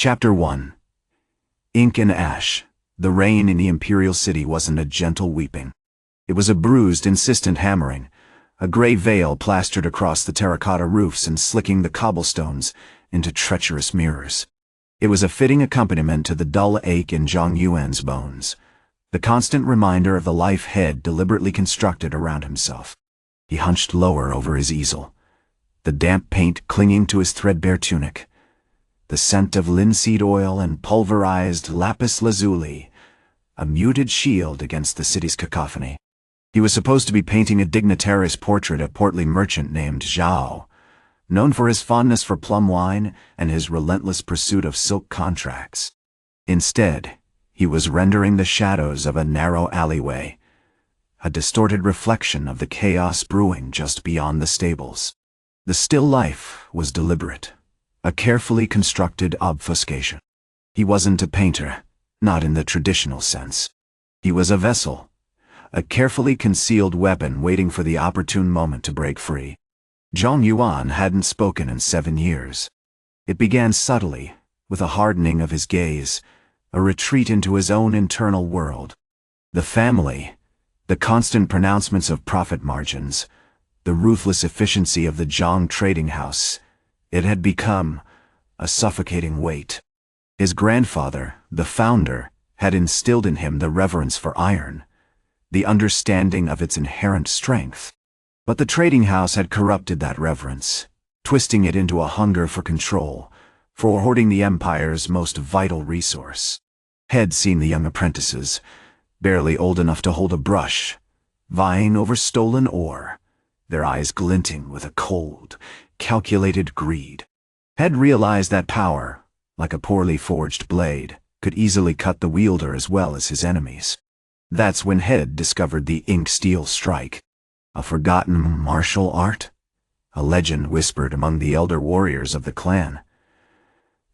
Chapter 1. Ink and Ash. The rain in the Imperial City wasn't a gentle weeping. It was a bruised, insistent hammering, a gray veil plastered across the terracotta roofs and slicking the cobblestones into treacherous mirrors. It was a fitting accompaniment to the dull ache in Zhong-Yuan's bones, the constant reminder of the life Head deliberately constructed around himself. He hunched lower over his easel, the damp paint clinging to his threadbare tunic, the scent of linseed oil and pulverized lapis lazuli, a muted shield against the city's cacophony. He was supposed to be painting a dignitary's portrait, a portly merchant named Zhao, known for his fondness for plum wine and his relentless pursuit of silk contracts. Instead, he was rendering the shadows of a narrow alleyway, a distorted reflection of the chaos brewing just beyond the stables. The still life was deliberate, a carefully constructed obfuscation. He wasn't a painter, not in the traditional sense. He was a vessel, a carefully concealed weapon waiting for the opportune moment to break free. Zhong-Yuan hadn't spoken in 7 years. It began subtly, with a hardening of his gaze, a retreat into his own internal world. The family, the constant pronouncements of profit margins, the ruthless efficiency of the Zhong Trading House, it had become a suffocating weight. His grandfather, the founder, had instilled in him the reverence for iron, the understanding of its inherent strength. But the trading house had corrupted that reverence, twisting it into a hunger for control, for hoarding the empire's most vital resource. Had seen the young apprentices, barely old enough to hold a brush, vying over stolen ore, their eyes glinting with a cold, calculated greed. Had realized that power, like a poorly forged blade, could easily cut the wielder as well as his enemies. That's when Head discovered the ink-steel strike, a forgotten martial art, a legend whispered among the elder warriors of the clan.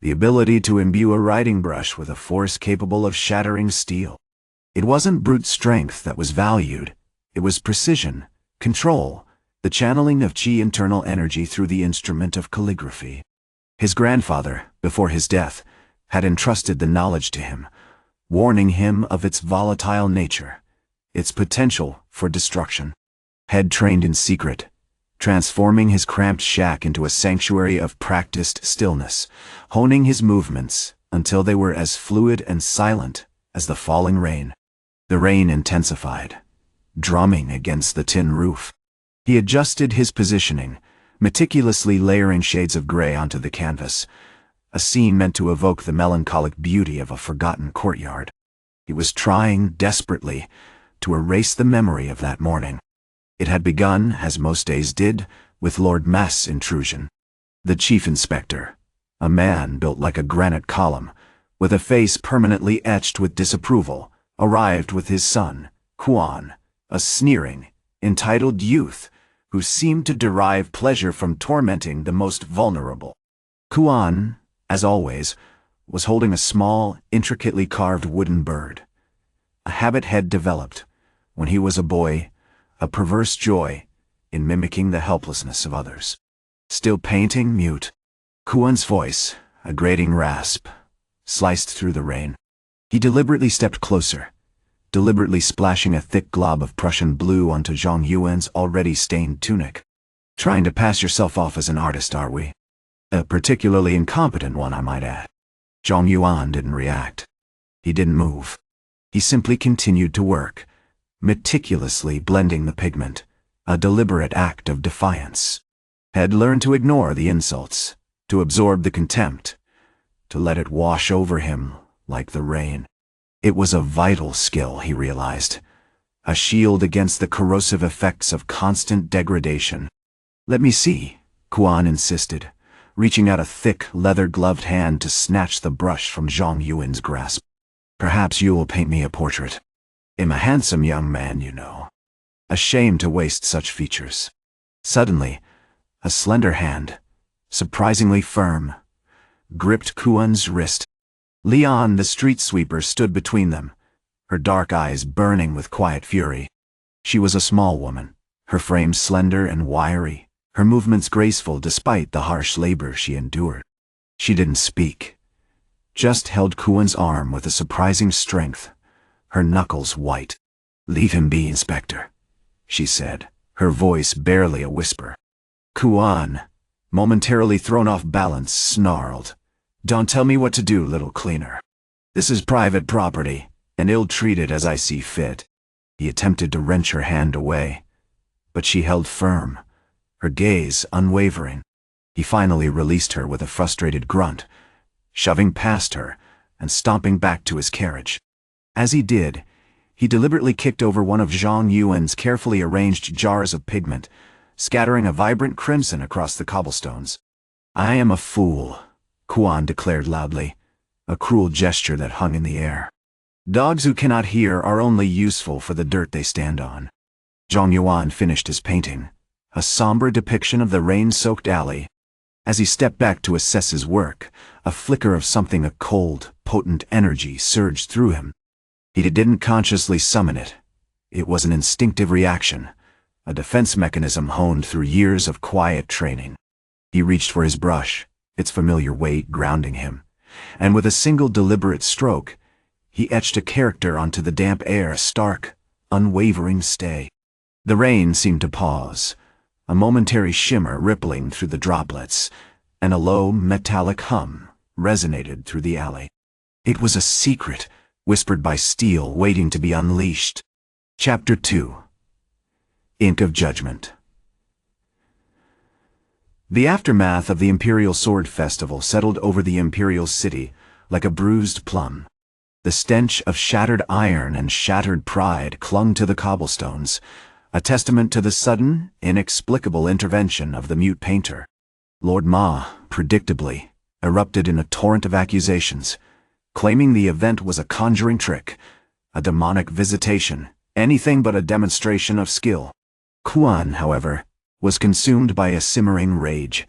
The ability to imbue a writing brush with a force capable of shattering steel. It wasn't brute strength that was valued, it was precision, control, the channeling of chi internal energy through the instrument of calligraphy. His grandfather, before his death, had entrusted the knowledge to him, warning him of its volatile nature, its potential for destruction. Head trained in secret, transforming his cramped shack into a sanctuary of practiced stillness, honing his movements until they were as fluid and silent as the falling rain. The rain intensified, drumming against the tin roof. He adjusted his positioning, meticulously layering shades of gray onto the canvas, a scene meant to evoke the melancholic beauty of a forgotten courtyard. He was trying, desperately, to erase the memory of that morning. It had begun, as most days did, with Lord Mass' intrusion. The chief inspector, a man built like a granite column, with a face permanently etched with disapproval, arrived with his son, Kuan, a sneering, entitled youth who seemed to derive pleasure from tormenting the most vulnerable. Kuan, as always, was holding a small, intricately carved wooden bird, a habit Head developed, when he was a boy, a perverse joy in mimicking the helplessness of others. Still painting, mute. Kuan's voice, a grating rasp, sliced through the rain. He deliberately stepped closer, deliberately splashing a thick glob of Prussian blue onto Zhong-Yuan's already stained tunic. Trying to pass yourself off as an artist, are we? A particularly incompetent one, I might add. Zhong-Yuan didn't react. He didn't move. He simply continued to work, meticulously blending the pigment, a deliberate act of defiance. Had learned to ignore the insults, to absorb the contempt, to let it wash over him like the rain. It was a vital skill, he realized, a shield against the corrosive effects of constant degradation. Let me see, Kuan insisted, reaching out a thick, leather-gloved hand to snatch the brush from Zhong-Yuan's grasp. Perhaps you will paint me a portrait. I'm a handsome young man, you know. Ashamed to waste such features. Suddenly, a slender hand, surprisingly firm, gripped Kuan's wrist. Leon, the street sweeper, stood between them, her dark eyes burning with quiet fury. She was a small woman, her frame slender and wiry, her movements graceful despite the harsh labor she endured. She didn't speak. just held Kuan's arm with a surprising strength, her knuckles white. "Leave him be, Inspector," she said, her voice barely a whisper. Kuan, momentarily thrown off balance, snarled, "Don't tell me what to do, little cleaner. This is private property, and ill-treat it as I see fit." He attempted to wrench her hand away, but she held firm, her gaze unwavering. He finally released her with a frustrated grunt, shoving past her and stomping back to his carriage. As he did, he deliberately kicked over one of Zhong-Yuan's carefully arranged jars of pigment, scattering a vibrant crimson across the cobblestones. "I am a fool," Kuan declared loudly, a cruel gesture that hung in the air. "Dogs who cannot hear are only useful for the dirt they stand on." Zhong-Yuan finished his painting, a somber depiction of the rain-soaked alley. As he stepped back to assess his work, a flicker of something, a cold, potent energy surged through him. He didn't consciously summon it. It was an instinctive reaction, a defense mechanism honed through years of quiet training. He reached for his brush, its familiar weight grounding him, and with a single deliberate stroke, he etched a character onto the damp air, a stark, unwavering stay. The rain seemed to pause, a momentary shimmer rippling through the droplets, and a low, metallic hum resonated through the alley. It was a secret, whispered by steel, waiting to be unleashed. Chapter 2. Ink of Judgment. The aftermath of the Imperial Sword Festival settled over the Imperial City like a bruised plum. The stench of shattered iron and shattered pride clung to the cobblestones, a testament to the sudden, inexplicable intervention of the mute painter. Lord Ma, predictably, erupted in a torrent of accusations, claiming the event was a conjuring trick, a demonic visitation, anything but a demonstration of skill. Kuan, however, was consumed by a simmering rage,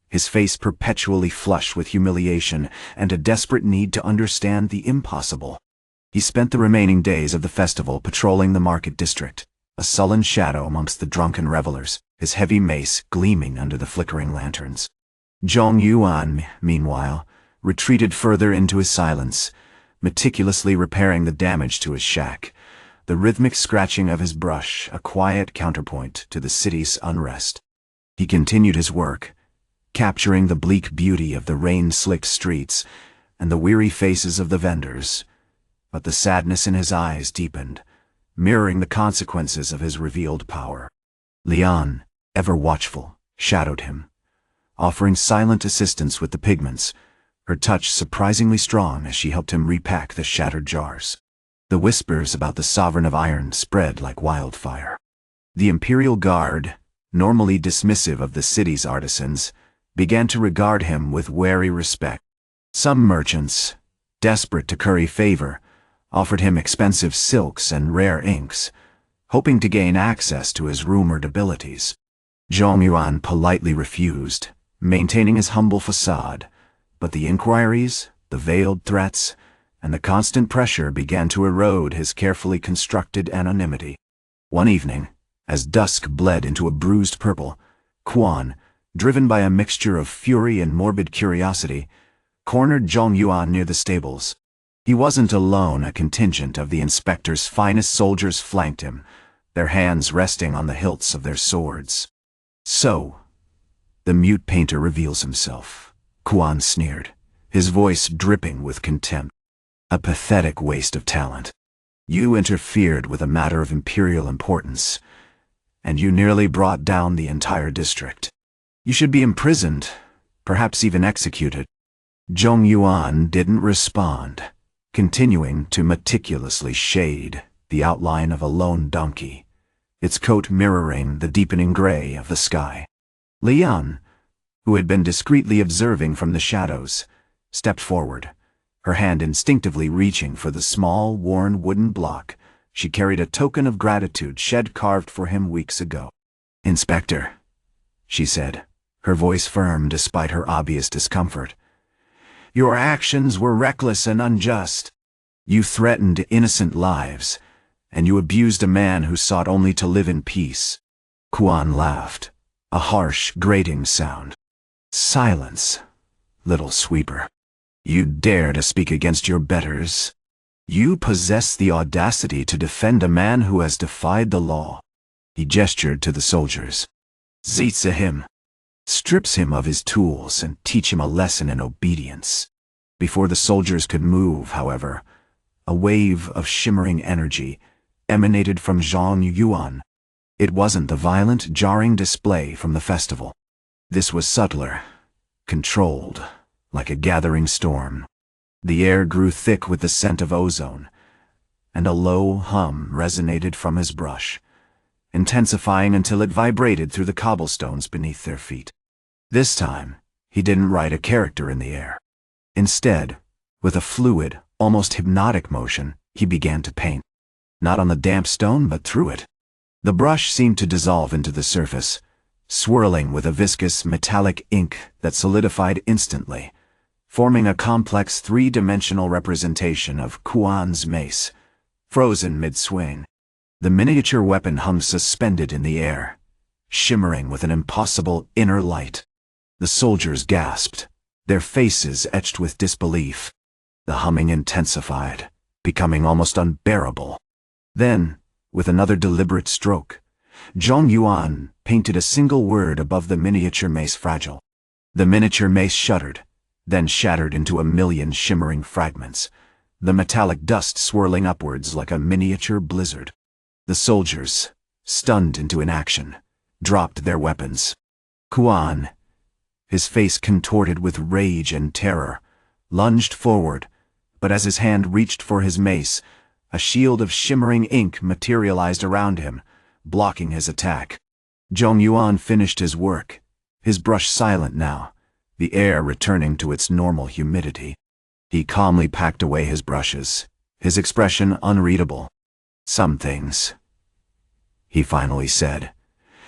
his face perpetually flush with humiliation and a desperate need to understand the impossible. He spent the remaining days of the festival patrolling the market district, a sullen shadow amongst the drunken revelers, his heavy mace gleaming under the flickering lanterns. Zhong-Yuan, meanwhile, retreated further into his silence, meticulously repairing the damage to his shack, the rhythmic scratching of his brush a quiet counterpoint to the city's unrest. He continued his work, capturing the bleak beauty of the rain-slicked streets and the weary faces of the vendors, but the sadness in his eyes deepened, mirroring the consequences of his revealed power. Lian, ever watchful, shadowed him, offering silent assistance with the pigments, her touch surprisingly strong as she helped him repack the shattered jars. The whispers about the Sovereign of Iron spread like wildfire. The Imperial Guard, normally dismissive of the city's artisans, began to regard him with wary respect. Some merchants, desperate to curry favor, offered him expensive silks and rare inks, hoping to gain access to his rumored abilities. Zhong-Yuan politely refused, maintaining his humble facade, but the inquiries, the veiled threats, and the constant pressure began to erode his carefully constructed anonymity. One evening, as dusk bled into a bruised purple, Kuan, driven by a mixture of fury and morbid curiosity, cornered Zhong-Yuan near the stables. He wasn't alone. A contingent of the inspector's finest soldiers flanked him, their hands resting on the hilts of their swords. "So, the mute painter reveals himself," Kuan sneered, his voice dripping with contempt. "A pathetic waste of talent. You interfered with a matter of imperial importance, and you nearly brought down the entire district. You should be imprisoned, perhaps even executed." Zhong-Yuan didn't respond, continuing to meticulously shade the outline of a lone donkey, its coat mirroring the deepening gray of the sky. Lian, who had been discreetly observing from the shadows, stepped forward, her hand instinctively reaching for the small, worn wooden block she carried, a token of gratitude Shed carved for him weeks ago. "Inspector," she said, her voice firm despite her obvious discomfort, "your actions were reckless and unjust. You threatened innocent lives, and you abused a man who sought only to live in peace." Kuan laughed, a harsh, grating sound. "Silence, little sweeper. You dare to speak against your betters? You possess the audacity to defend a man who has defied the law." He gestured to the soldiers. "Zitza him. Strips him of his tools and teach him a lesson in obedience." Before the soldiers could move, however, a wave of shimmering energy emanated from Zhong-Yuan. It wasn't the violent, jarring display from the festival. This was subtler, controlled, like a gathering storm. The air grew thick with the scent of ozone, and a low hum resonated from his brush, intensifying until it vibrated through the cobblestones beneath their feet. This time, he didn't write a character in the air. Instead, with a fluid, almost hypnotic motion, he began to paint. Not on the damp stone, but through it. The brush seemed to dissolve into the surface, swirling with a viscous, metallic ink that solidified instantly, forming a complex three-dimensional representation of Kuan's mace, frozen mid-swing. The miniature weapon hung suspended in the air, shimmering with an impossible inner light. The soldiers gasped, their faces etched with disbelief. The humming intensified, becoming almost unbearable. Then, with another deliberate stroke, Zhong-Yuan painted a single word above the miniature mace fragile. The miniature mace shuddered, then shattered into a million shimmering fragments, the metallic dust swirling upwards like a miniature blizzard. The soldiers, stunned into inaction, dropped their weapons. Kuan, his face contorted with rage and terror, lunged forward, but as his hand reached for his mace, a shield of shimmering ink materialized around him, blocking his attack. Zhong-Yuan finished his work, his brush silent now, the air returning to its normal humidity. He calmly packed away his brushes, his expression unreadable. "Some things," he finally said,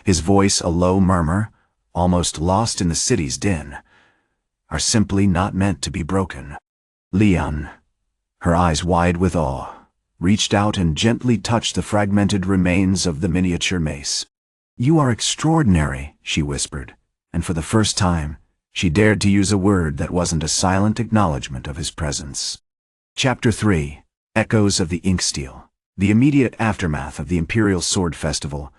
his voice a low murmur, almost lost in the city's din, "are simply not meant to be broken." Lian, her eyes wide with awe, reached out and gently touched the fragmented remains of the miniature mace. "You are extraordinary," she whispered, and for the first time, she dared to use a word that wasn't a silent acknowledgement of his presence. Chapter 3. Echoes of the Inksteel. The immediate aftermath of the Imperial Sword Festival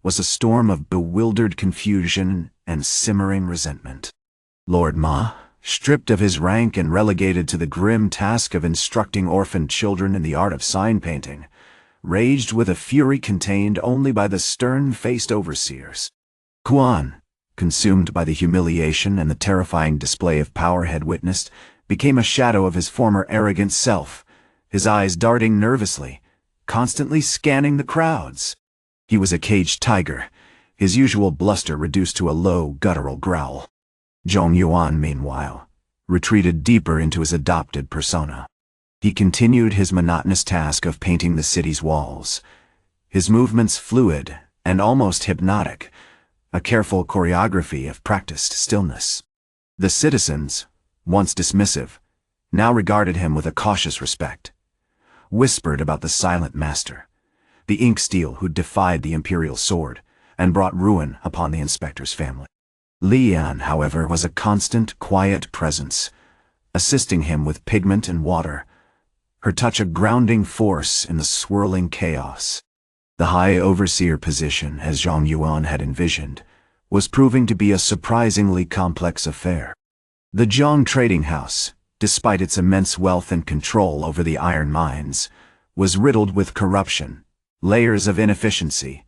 was a storm of bewildered confusion and simmering resentment. Lord Ma, stripped of his rank and relegated to the grim task of instructing orphaned children in the art of sign painting, raged with a fury contained only by the stern-faced overseers. Kuan, consumed by the humiliation and the terrifying display of power had witnessed, became a shadow of his former arrogant self, his eyes darting nervously, constantly scanning the crowds. He was a caged tiger, his usual bluster reduced to a low, guttural growl. Zhong-Yuan, meanwhile, retreated deeper into his adopted persona. He continued his monotonous task of painting the city's walls, his movements fluid and almost hypnotic, a careful choreography of practiced stillness. The citizens, once dismissive, now regarded him with a cautious respect, whispered about the silent master, the Inksteel who defied the Imperial sword and brought ruin upon the inspector's family. Lian, however, was a constant, quiet presence, assisting him with pigment and water, her touch a grounding force in the swirling chaos. The high overseer position, as Zhong-Yuan had envisioned, was proving to be a surprisingly complex affair. The Zhong Trading House, despite its immense wealth and control over the iron mines, was riddled with corruption, layers of inefficiency,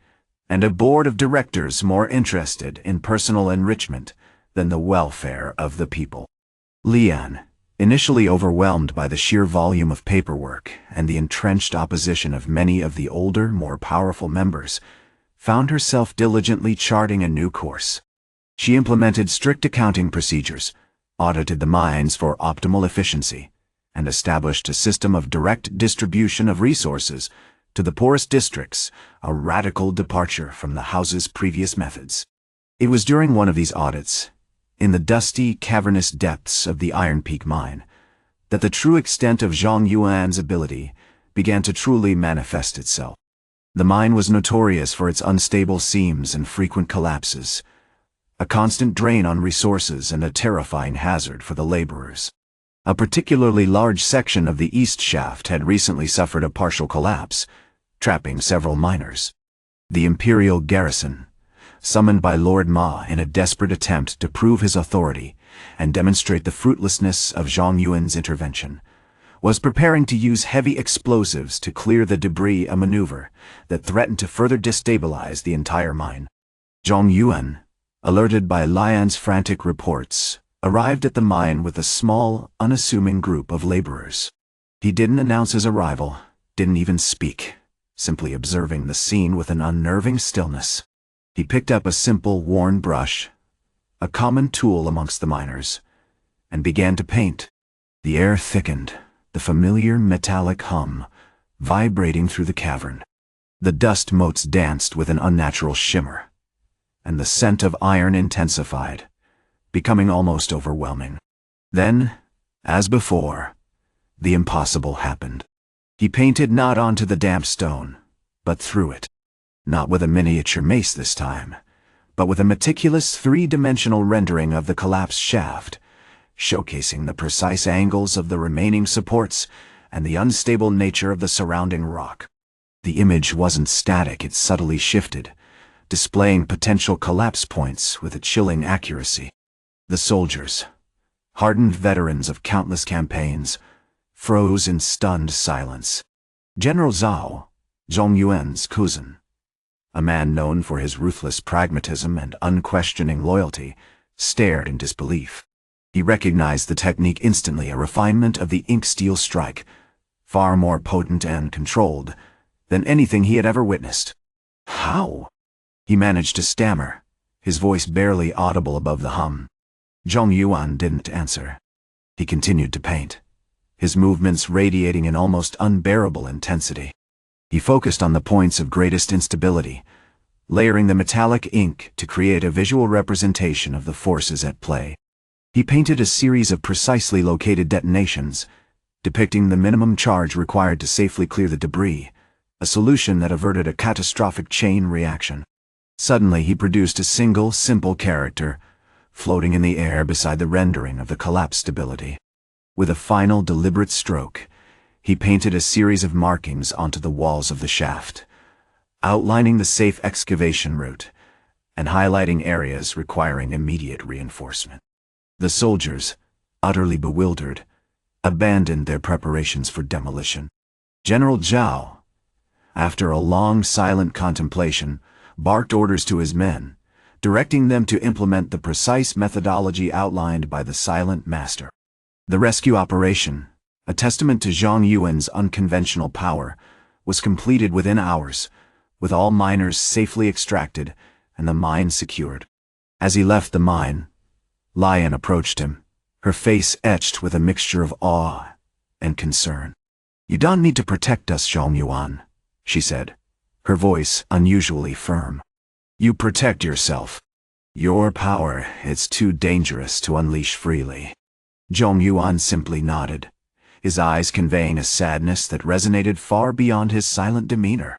and a board of directors more interested in personal enrichment than the welfare of the people. Lian, initially overwhelmed by the sheer volume of paperwork and the entrenched opposition of many of the older, more powerful members, found herself diligently charting a new course. She implemented strict accounting procedures, audited the mines for optimal efficiency, and established a system of direct distribution of resources to the poorest districts, a radical departure from the house's previous methods. It was during one of these audits, in the dusty, cavernous depths of the Iron Peak mine, that the true extent of Zhong-Yuan's ability began to truly manifest itself. The mine was notorious for its unstable seams and frequent collapses, a constant drain on resources and a terrifying hazard for the laborers. A particularly large section of the east shaft had recently suffered a partial collapse, trapping several miners. The Imperial garrison, summoned by Lord Ma in a desperate attempt to prove his authority and demonstrate the fruitlessness of Zhong-Yuan's intervention, was preparing to use heavy explosives to clear the debris, a maneuver that threatened to further destabilize the entire mine. Zhong-Yuan, alerted by Lian's frantic reports, arrived at the mine with a small, unassuming group of laborers. He didn't announce his arrival, didn't even speak, simply observing the scene with an unnerving stillness. He picked up a simple, worn brush, a common tool amongst the miners, and began to paint. The air thickened, the familiar metallic hum vibrating through the cavern. The dust motes danced with an unnatural shimmer, and the scent of iron intensified, becoming almost overwhelming. Then, as before, the impossible happened. He painted not onto the damp stone, but through it. Not with a miniature mace this time, but with a meticulous three-dimensional rendering of the collapsed shaft, showcasing the precise angles of the remaining supports and the unstable nature of the surrounding rock. The image wasn't static, it subtly shifted, displaying potential collapse points with a chilling accuracy. The soldiers, hardened veterans of countless campaigns, froze in stunned silence. General Zhao, Zhong-Yuan's cousin, a man known for his ruthless pragmatism and unquestioning loyalty, stared in disbelief. He recognized the technique instantly, a refinement of the ink steel strike, far more potent and controlled than anything he had ever witnessed. How? He managed to stammer, his voice barely audible above the hum. Zhong-Yuan didn't answer. He continued to paint, his movements radiating an almost unbearable intensity. He focused on the points of greatest instability, layering the metallic ink to create a visual representation of the forces at play. He painted a series of precisely located detonations, depicting the minimum charge required to safely clear the debris, a solution that averted a catastrophic chain reaction. Suddenly he produced a single, simple character, floating in the air beside the rendering of the collapsed stability. With a final, deliberate stroke, he painted a series of markings onto the walls of the shaft, outlining the safe excavation route and highlighting areas requiring immediate reinforcement. The soldiers, utterly bewildered, abandoned their preparations for demolition. General Zhao, after a long silent contemplation, barked orders to his men, directing them to implement the precise methodology outlined by the silent master. The rescue operation, a testament to Zhong-Yuan's unconventional power, was completed within hours, with all miners safely extracted and the mine secured. As he left the mine, Lian approached him, her face etched with a mixture of awe and concern. "You don't need to protect us, Zhong-Yuan," she said, her voice unusually firm. "You protect yourself. Your power is too dangerous to unleash freely." Zhong-Yuan simply nodded, his eyes conveying a sadness that resonated far beyond his silent demeanor.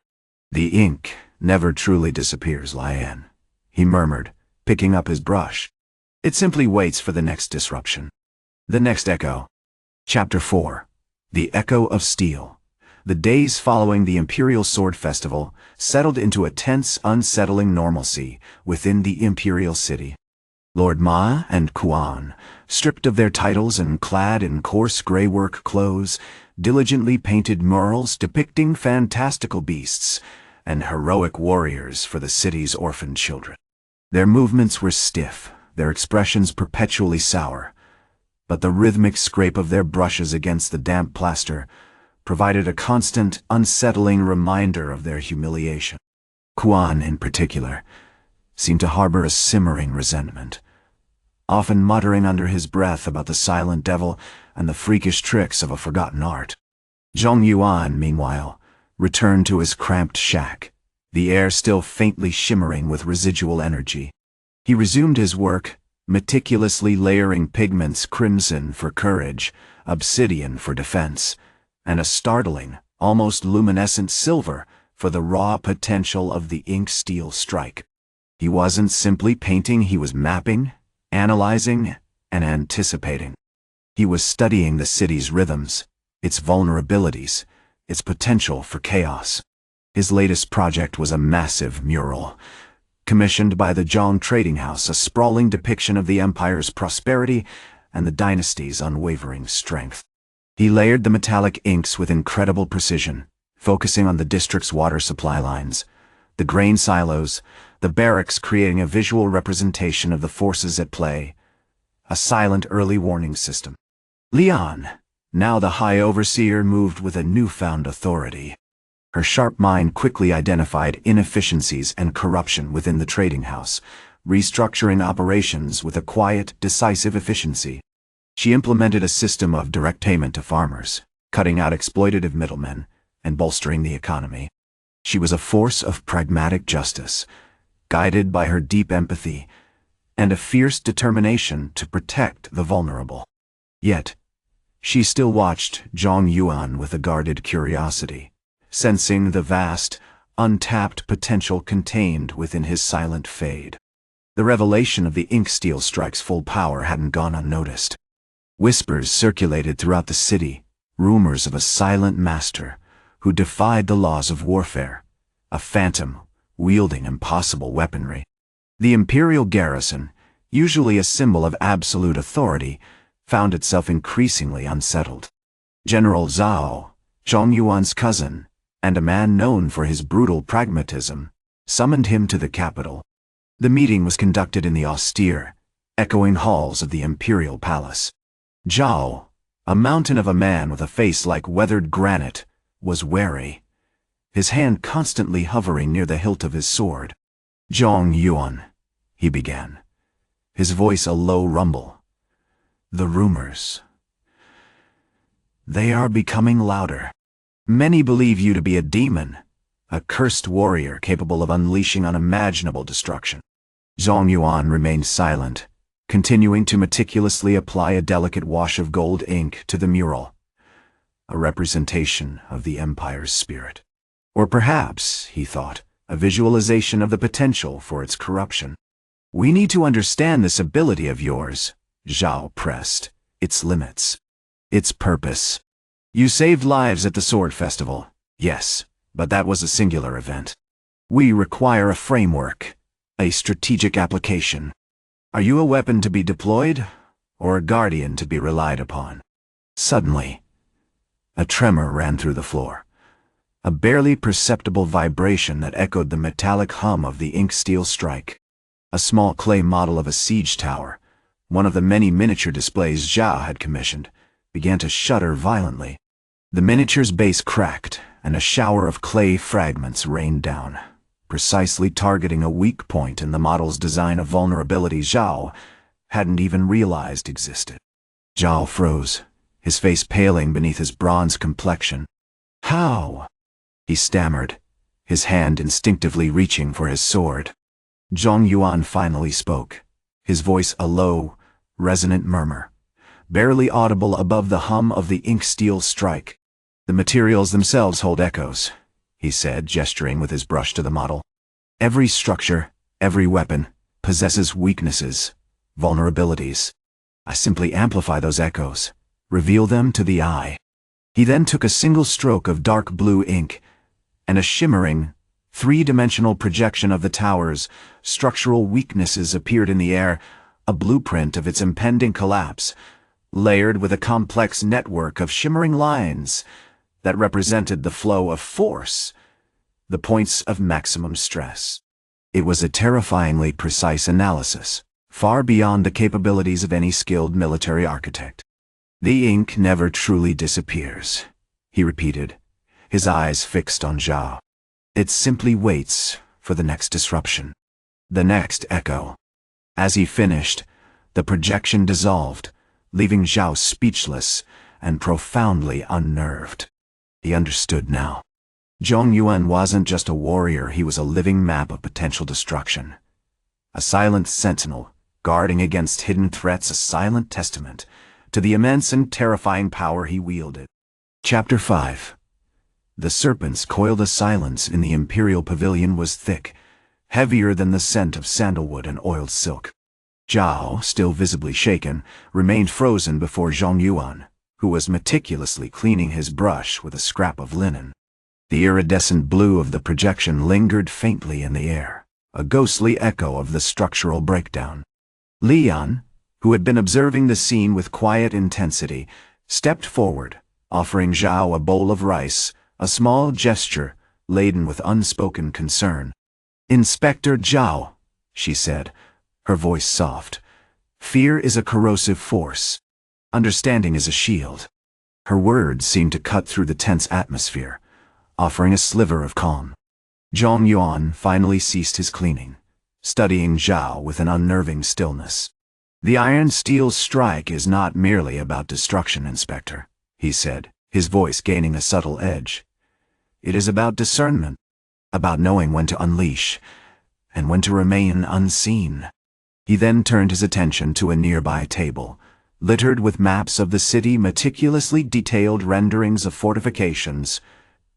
"The ink never truly disappears, Lian," he murmured, picking up his brush. "It simply waits for the next disruption." The next echo. Chapter 4. The Echo of Steel. The days following the Imperial Sword Festival settled into a tense, unsettling normalcy within the Imperial City. Lord Ma and Kuan, stripped of their titles and clad in coarse gray work clothes, diligently painted murals depicting fantastical beasts and heroic warriors for the city's orphan children. Their movements were stiff, their expressions perpetually sour, but the rhythmic scrape of their brushes against the damp plaster provided a constant, unsettling reminder of their humiliation. Kuan, in particular, seemed to harbor a simmering resentment, often muttering under his breath about the silent devil and the freakish tricks of a forgotten art. Zhong-Yuan, meanwhile, returned to his cramped shack, the air still faintly shimmering with residual energy. He resumed his work, meticulously layering pigments: crimson for courage, obsidian for defense, and a startling, almost luminescent silver for the raw potential of the ink steel strike. He wasn't simply painting, he was mapping, analyzing, and anticipating. He was studying the city's rhythms, its vulnerabilities, its potential for chaos. His latest project was a massive mural, commissioned by the Zhong Trading House, a sprawling depiction of the empire's prosperity and the dynasty's unwavering strength. He layered the metallic inks with incredible precision, focusing on the district's water supply lines, the grain silos, the barracks, creating a visual representation of the forces at play, a silent early warning system. Lian, now the High Overseer, moved with a newfound authority. Her sharp mind quickly identified inefficiencies and corruption within the trading house, restructuring operations with a quiet, decisive efficiency. She implemented a system of direct payment to farmers, cutting out exploitative middlemen, and bolstering the economy. She was a force of pragmatic justice, guided by her deep empathy and a fierce determination to protect the vulnerable. Yet, she still watched Zhong-Yuan with a guarded curiosity, sensing the vast, untapped potential contained within his silent fade. The revelation of the ink steel strike's full power hadn't gone unnoticed. Whispers circulated throughout the city, rumors of a silent master who defied the laws of warfare, a phantom wielding impossible weaponry. The imperial garrison, usually a symbol of absolute authority, found itself increasingly unsettled. General Zhao, Zhong-Yuan's cousin, and a man known for his brutal pragmatism, summoned him to the capital. The meeting was conducted in the austere, echoing halls of the imperial palace. Zhao, a mountain of a man with a face like weathered granite, was wary, his hand constantly hovering near the hilt of his sword. "Zhong-Yuan," he began, his voice a low rumble. "The rumors. They are becoming louder. Many believe you to be a demon, a cursed warrior capable of unleashing unimaginable destruction." Zhong-Yuan remained silent, continuing to meticulously apply a delicate wash of gold ink to the mural, a representation of the empire's spirit. Or perhaps, he thought, a visualization of the potential for its corruption. "We need to understand this ability of yours," Zhao pressed, "its limits, its purpose. You saved lives at the Sword Festival, yes, but that was a singular event. We require a framework, a strategic application. Are you a weapon to be deployed, or a guardian to be relied upon?" Suddenly, a tremor ran through the floor, a barely perceptible vibration that echoed the metallic hum of the ink steel strike. A small clay model of a siege tower, one of the many miniature displays Zhao had commissioned, began to shudder violently. The miniature's base cracked, and a shower of clay fragments rained down, precisely targeting a weak point in the model's design, of vulnerability Zhao hadn't even realized existed. Zhao froze, his face paling beneath his bronze complexion. "How?" he stammered, his hand instinctively reaching for his sword. Zhong-Yuan finally spoke, his voice a low, resonant murmur, barely audible above the hum of the ink steel strike. "The materials themselves hold echoes," he said, gesturing with his brush to the model. "Every structure, every weapon, possesses weaknesses, vulnerabilities. I simply amplify those echoes, reveal them to the eye." He then took a single stroke of dark blue ink, and a shimmering, three-dimensional projection of the tower's structural weaknesses appeared in the air, a blueprint of its impending collapse, layered with a complex network of shimmering lines that represented the flow of force, the points of maximum stress. It was a terrifyingly precise analysis, far beyond the capabilities of any skilled military architect. "The ink never truly disappears," he repeated, his eyes fixed on Zhao. "It simply waits for the next disruption, the next echo." As he finished, the projection dissolved, leaving Zhao speechless and profoundly unnerved. He understood now. Zhong-Yuan wasn't just a warrior, he was a living map of potential destruction. A silent sentinel, guarding against hidden threats, a silent testament to the immense and terrifying power he wielded. Chapter 5. The serpents coiled. A silence in the imperial pavilion was thick, heavier than the scent of sandalwood and oiled silk. Zhao, still visibly shaken, remained frozen before Zhong-Yuan, who was meticulously cleaning his brush with a scrap of linen. The iridescent blue of the projection lingered faintly in the air, a ghostly echo of the structural breakdown. Lian, who had been observing the scene with quiet intensity, stepped forward, offering Zhao a bowl of rice, a small gesture laden with unspoken concern. "Inspector Zhao," she said, her voice soft. "Fear is a corrosive force. Understanding is a shield." Her words seemed to cut through the tense atmosphere, offering a sliver of calm. Zhong-Yuan finally ceased his cleaning, studying Zhao with an unnerving stillness. "The iron steel strike is not merely about destruction, Inspector," he said, his voice gaining a subtle edge. "It is about discernment, about knowing when to unleash, and when to remain unseen." He then turned his attention to a nearby table, littered with maps of the city, meticulously detailed renderings of fortifications,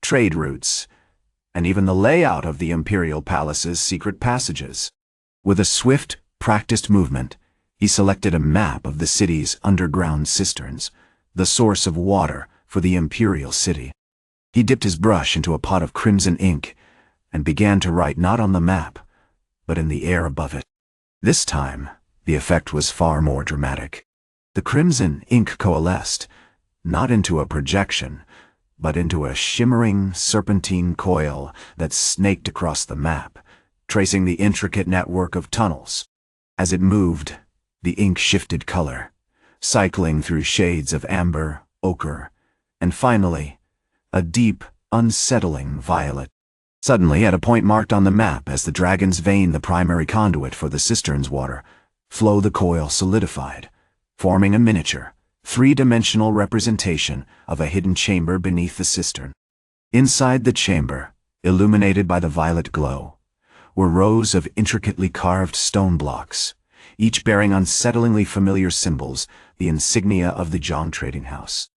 trade routes, and even the layout of the Imperial Palace's secret passages. With a swift, practiced movement, he selected a map of the city's underground cisterns, the source of water for the Imperial City. He dipped his brush into a pot of crimson ink and began to write not on the map, but in the air above it. This time, the effect was far more dramatic. The crimson ink coalesced, not into a projection, but into a shimmering serpentine coil that snaked across the map, tracing the intricate network of tunnels. As it moved, the ink shifted color, cycling through shades of amber, ochre, and finally, a deep, unsettling violet. Suddenly, at a point marked on the map as the dragon's vein, the primary conduit for the cistern's water, flow, the coil solidified, forming a miniature, three-dimensional representation of a hidden chamber beneath the cistern. Inside the chamber, illuminated by the violet glow, were rows of intricately carved stone blocks, each bearing unsettlingly familiar symbols, the insignia of the Zhong Trading House.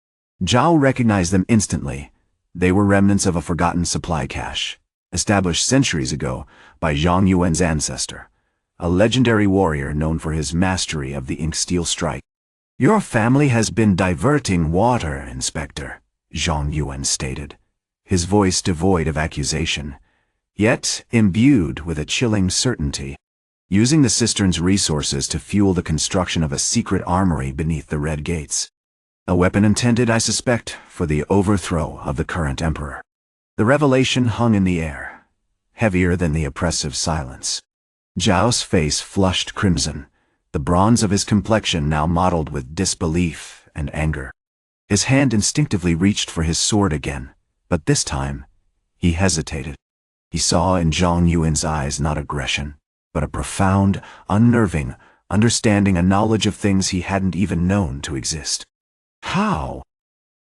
Zhao recognized them instantly. They were remnants of a forgotten supply cache, established centuries ago by Zhong-Yuan's ancestor, a legendary warrior known for his mastery of the ink steel strike. "Your family has been diverting water, Inspector," Zhong-Yuan stated, his voice devoid of accusation, yet imbued with a chilling certainty. "Using the cistern's resources to fuel the construction of a secret armory beneath the Red Gates. A weapon intended, I suspect, for the overthrow of the current emperor." The revelation hung in the air, heavier than the oppressive silence. Zhao's face flushed crimson, the bronze of his complexion now mottled with disbelief and anger. His hand instinctively reached for his sword again, but this time, he hesitated. He saw in Zhong-Yuan's eyes not aggression, but a profound, unnerving understanding, a knowledge of things he hadn't even known to exist. "How?"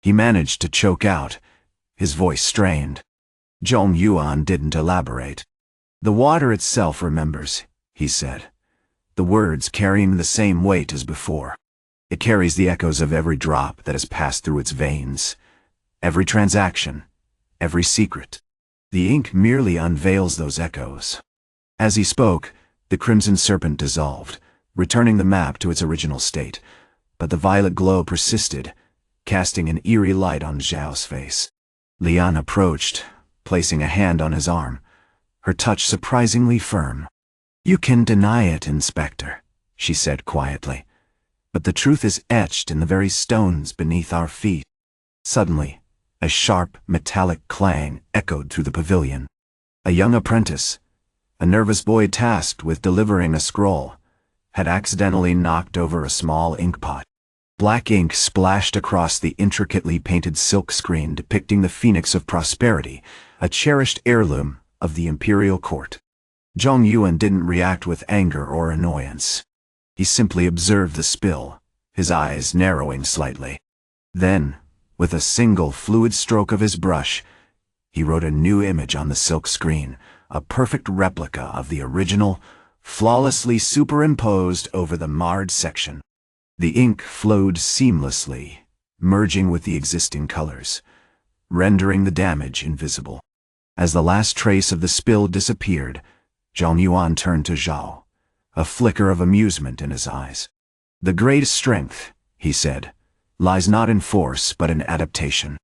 he managed to choke out, his voice strained. Zhong-Yuan didn't elaborate. "The water itself remembers," he said, the words carrying the same weight as before. "It carries the echoes of every drop that has passed through its veins, every transaction, every secret. The ink merely unveils those echoes." As he spoke, the crimson serpent dissolved, returning the map to its original state, but the violet glow persisted, casting an eerie light on Zhao's face. Lian approached, placing a hand on his arm, her touch surprisingly firm. "You can deny it, Inspector," she said quietly, "but the truth is etched in the very stones beneath our feet." Suddenly, a sharp, metallic clang echoed through the pavilion. A young apprentice, a nervous boy tasked with delivering a scroll, had accidentally knocked over a small ink pot. Black ink splashed across the intricately painted silk screen depicting the Phoenix of Prosperity, a cherished heirloom of the imperial court. Zhong-Yuan didn't react with anger or annoyance. He simply observed the spill, his eyes narrowing slightly. Then, with a single fluid stroke of his brush, he wrote a new image on the silk screen, a perfect replica of the original, flawlessly superimposed over the marred section. The ink flowed seamlessly, merging with the existing colors, rendering the damage invisible. As the last trace of the spill disappeared, Zhong-Yuan turned to Zhao, a flicker of amusement in his eyes. "The greatest strength," he said, "lies not in force but in adaptation,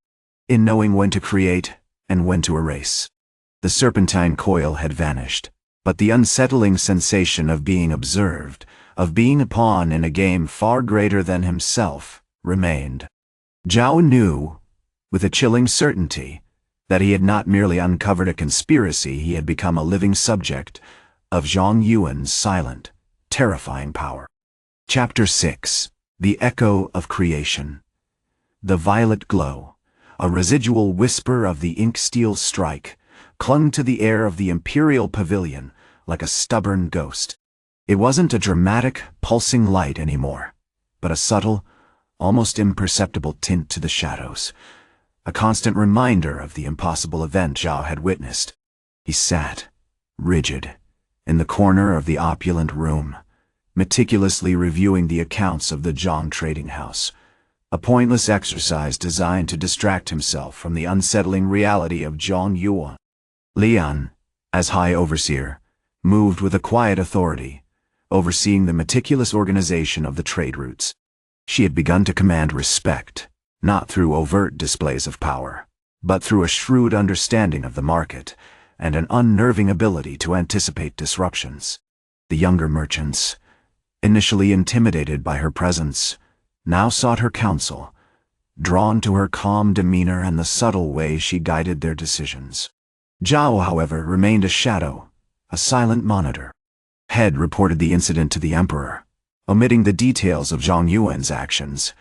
in knowing when to create and when to erase." The serpentine coil had vanished, but the unsettling sensation of being observed, of being a pawn in a game far greater than himself, remained. Zhao knew, with a chilling certainty, that he had not merely uncovered a conspiracy, he had become a living subject of Zhong-Yuan's silent, terrifying power. Chapter 6. The Echo of Creation. The violet glow, a residual whisper of the ink-steel strike, clung to the air of the Imperial Pavilion like a stubborn ghost. It wasn't a dramatic, pulsing light anymore, but a subtle, almost imperceptible tint to the shadows, a constant reminder of the impossible event Zhao had witnessed. He sat, rigid, in the corner of the opulent room, meticulously reviewing the accounts of the Zhong Trading House, a pointless exercise designed to distract himself from the unsettling reality of Zhong-Yuan. Lian, as High Overseer, moved with a quiet authority, overseeing the meticulous organization of the trade routes. She had begun to command respect, not through overt displays of power, but through a shrewd understanding of the market and an unnerving ability to anticipate disruptions. The younger merchants, initially intimidated by her presence, now sought her counsel, drawn to her calm demeanor and the subtle way she guided their decisions. Zhao, however, remained a shadow, a silent monitor. Head reported the incident to the emperor, omitting the details of Zhong-Yuan's actions,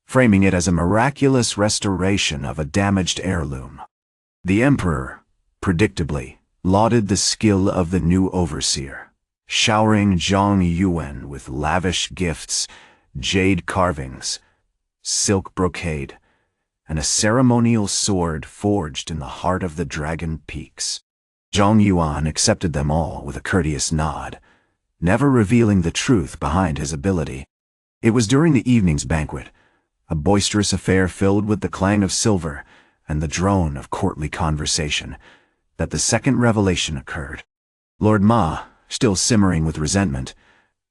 framing it as a miraculous restoration of a damaged heirloom. The emperor, predictably, lauded the skill of the new overseer, showering Zhong-Yuan with lavish gifts, jade carvings, silk brocade, and a ceremonial sword forged in the heart of the Dragon Peaks. Zhong-Yuan accepted them all with a courteous nod, never revealing the truth behind his ability. It was during the evening's banquet, a boisterous affair filled with the clang of silver and the drone of courtly conversation, that the second revelation occurred. Lord Ma, still simmering with resentment,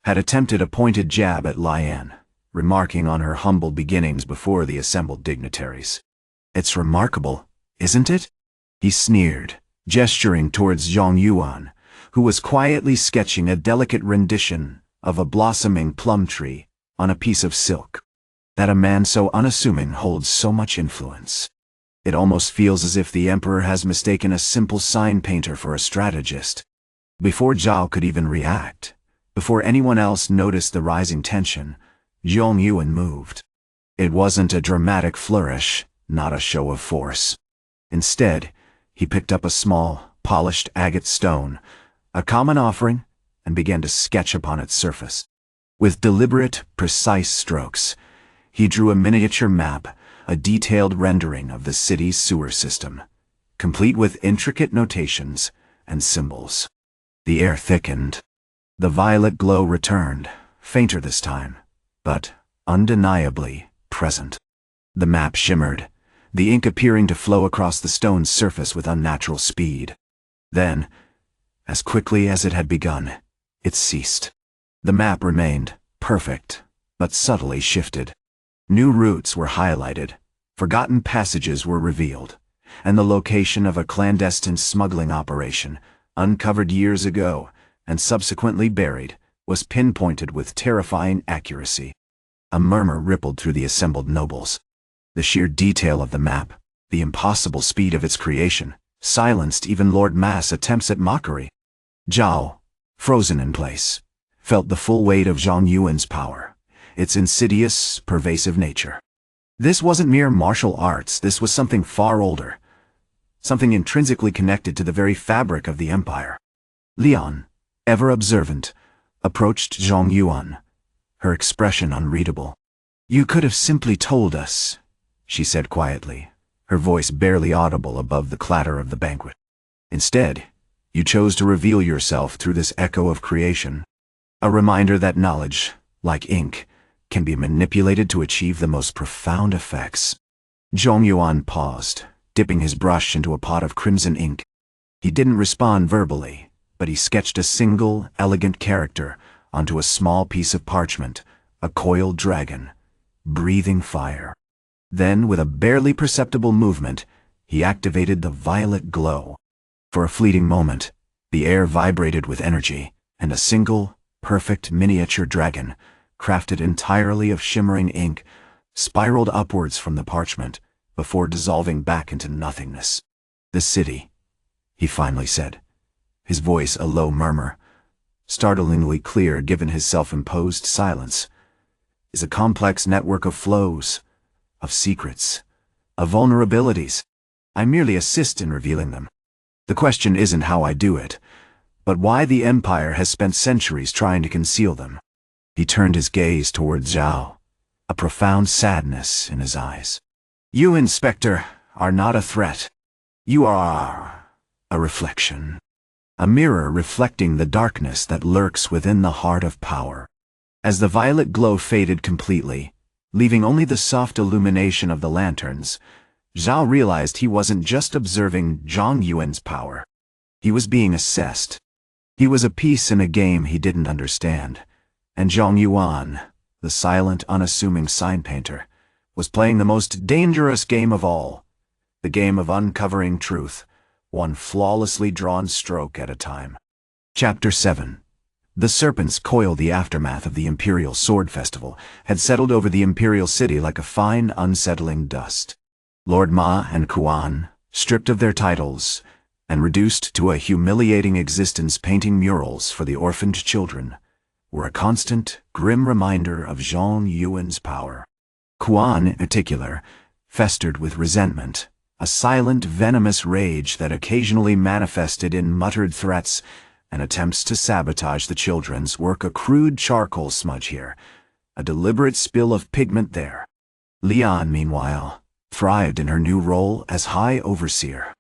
had attempted a pointed jab at Lian, remarking on her humble beginnings before the assembled dignitaries. "It's remarkable, isn't it?" he sneered, gesturing towards Zhong-Yuan, who was quietly sketching a delicate rendition of a blossoming plum tree on a piece of silk. "That a man so unassuming holds so much influence. It almost feels as if the emperor has mistaken a simple sign painter for a strategist." Before Zhao could even react, before anyone else noticed the rising tension, Zhong-Yuan moved. It wasn't a dramatic flourish, not a show of force. Instead, he picked up a small, polished agate stone, a common offering, and began to sketch upon its surface. With deliberate, precise strokes, he drew a miniature map, a detailed rendering of the city's sewer system, complete with intricate notations and symbols. The air thickened. The violet glow returned, fainter this time, but undeniably present. The map shimmered, the ink appearing to flow across the stone's surface with unnatural speed. Then, as quickly as it had begun, it ceased. The map remained perfect, but subtly shifted. New routes were highlighted, forgotten passages were revealed, and the location of a clandestine smuggling operation, uncovered years ago and subsequently buried, was pinpointed with terrifying accuracy. A murmur rippled through the assembled nobles. The sheer detail of the map, the impossible speed of its creation, silenced even Lord Ma's attempts at mockery. Zhao, frozen in place, felt the full weight of Zhong-Yuan's power, its insidious, pervasive nature. This wasn't mere martial arts, this was something far older, something intrinsically connected to the very fabric of the empire. Lian, ever observant, approached Zhong-Yuan, her expression unreadable. "You could have simply told us," she said quietly, her voice barely audible above the clatter of the banquet. "Instead, you chose to reveal yourself through this echo of creation, a reminder that knowledge, like ink, can be manipulated to achieve the most profound effects." Zhong-Yuan paused, dipping his brush into a pot of crimson ink. He didn't respond verbally, but he sketched a single, elegant character onto a small piece of parchment, a coiled dragon, breathing fire. Then, with a barely perceptible movement, he activated the violet glow. For a fleeting moment, the air vibrated with energy, and a single, perfect miniature dragon, crafted entirely of shimmering ink, spiraled upwards from the parchment before dissolving back into nothingness. "The city," he finally said, his voice a low murmur, startlingly clear given his self-imposed silence, "is a complex network of flows, of secrets, of vulnerabilities. I merely assist in revealing them. The question isn't how I do it, but why the Empire has spent centuries trying to conceal them." He turned his gaze toward Zhao, a profound sadness in his eyes. "You, Inspector, are not a threat. You are a reflection. A mirror reflecting the darkness that lurks within the heart of power." As the violet glow faded completely, leaving only the soft illumination of the lanterns, Zhao realized he wasn't just observing Zhong-Yuan's power. He was being assessed. He was a piece in a game he didn't understand, and Zhong-Yuan, the silent, unassuming sign painter, was playing the most dangerous game of all, the game of uncovering truth, one flawlessly drawn stroke at a time. Chapter 7. The serpent's coil. The aftermath of the Imperial Sword Festival had settled over the Imperial City like a fine, unsettling dust. Lord Ma and Kuan, stripped of their titles and reduced to a humiliating existence painting murals for the orphaned children, were a constant, grim reminder of Zhong-Yuan's power. Kuan, in particular, festered with resentment, a silent, venomous rage that occasionally manifested in muttered threats and attempts to sabotage the children's work. A crude charcoal smudge here, a deliberate spill of pigment there. Lian, meanwhile, thrived in her new role as High Overseer.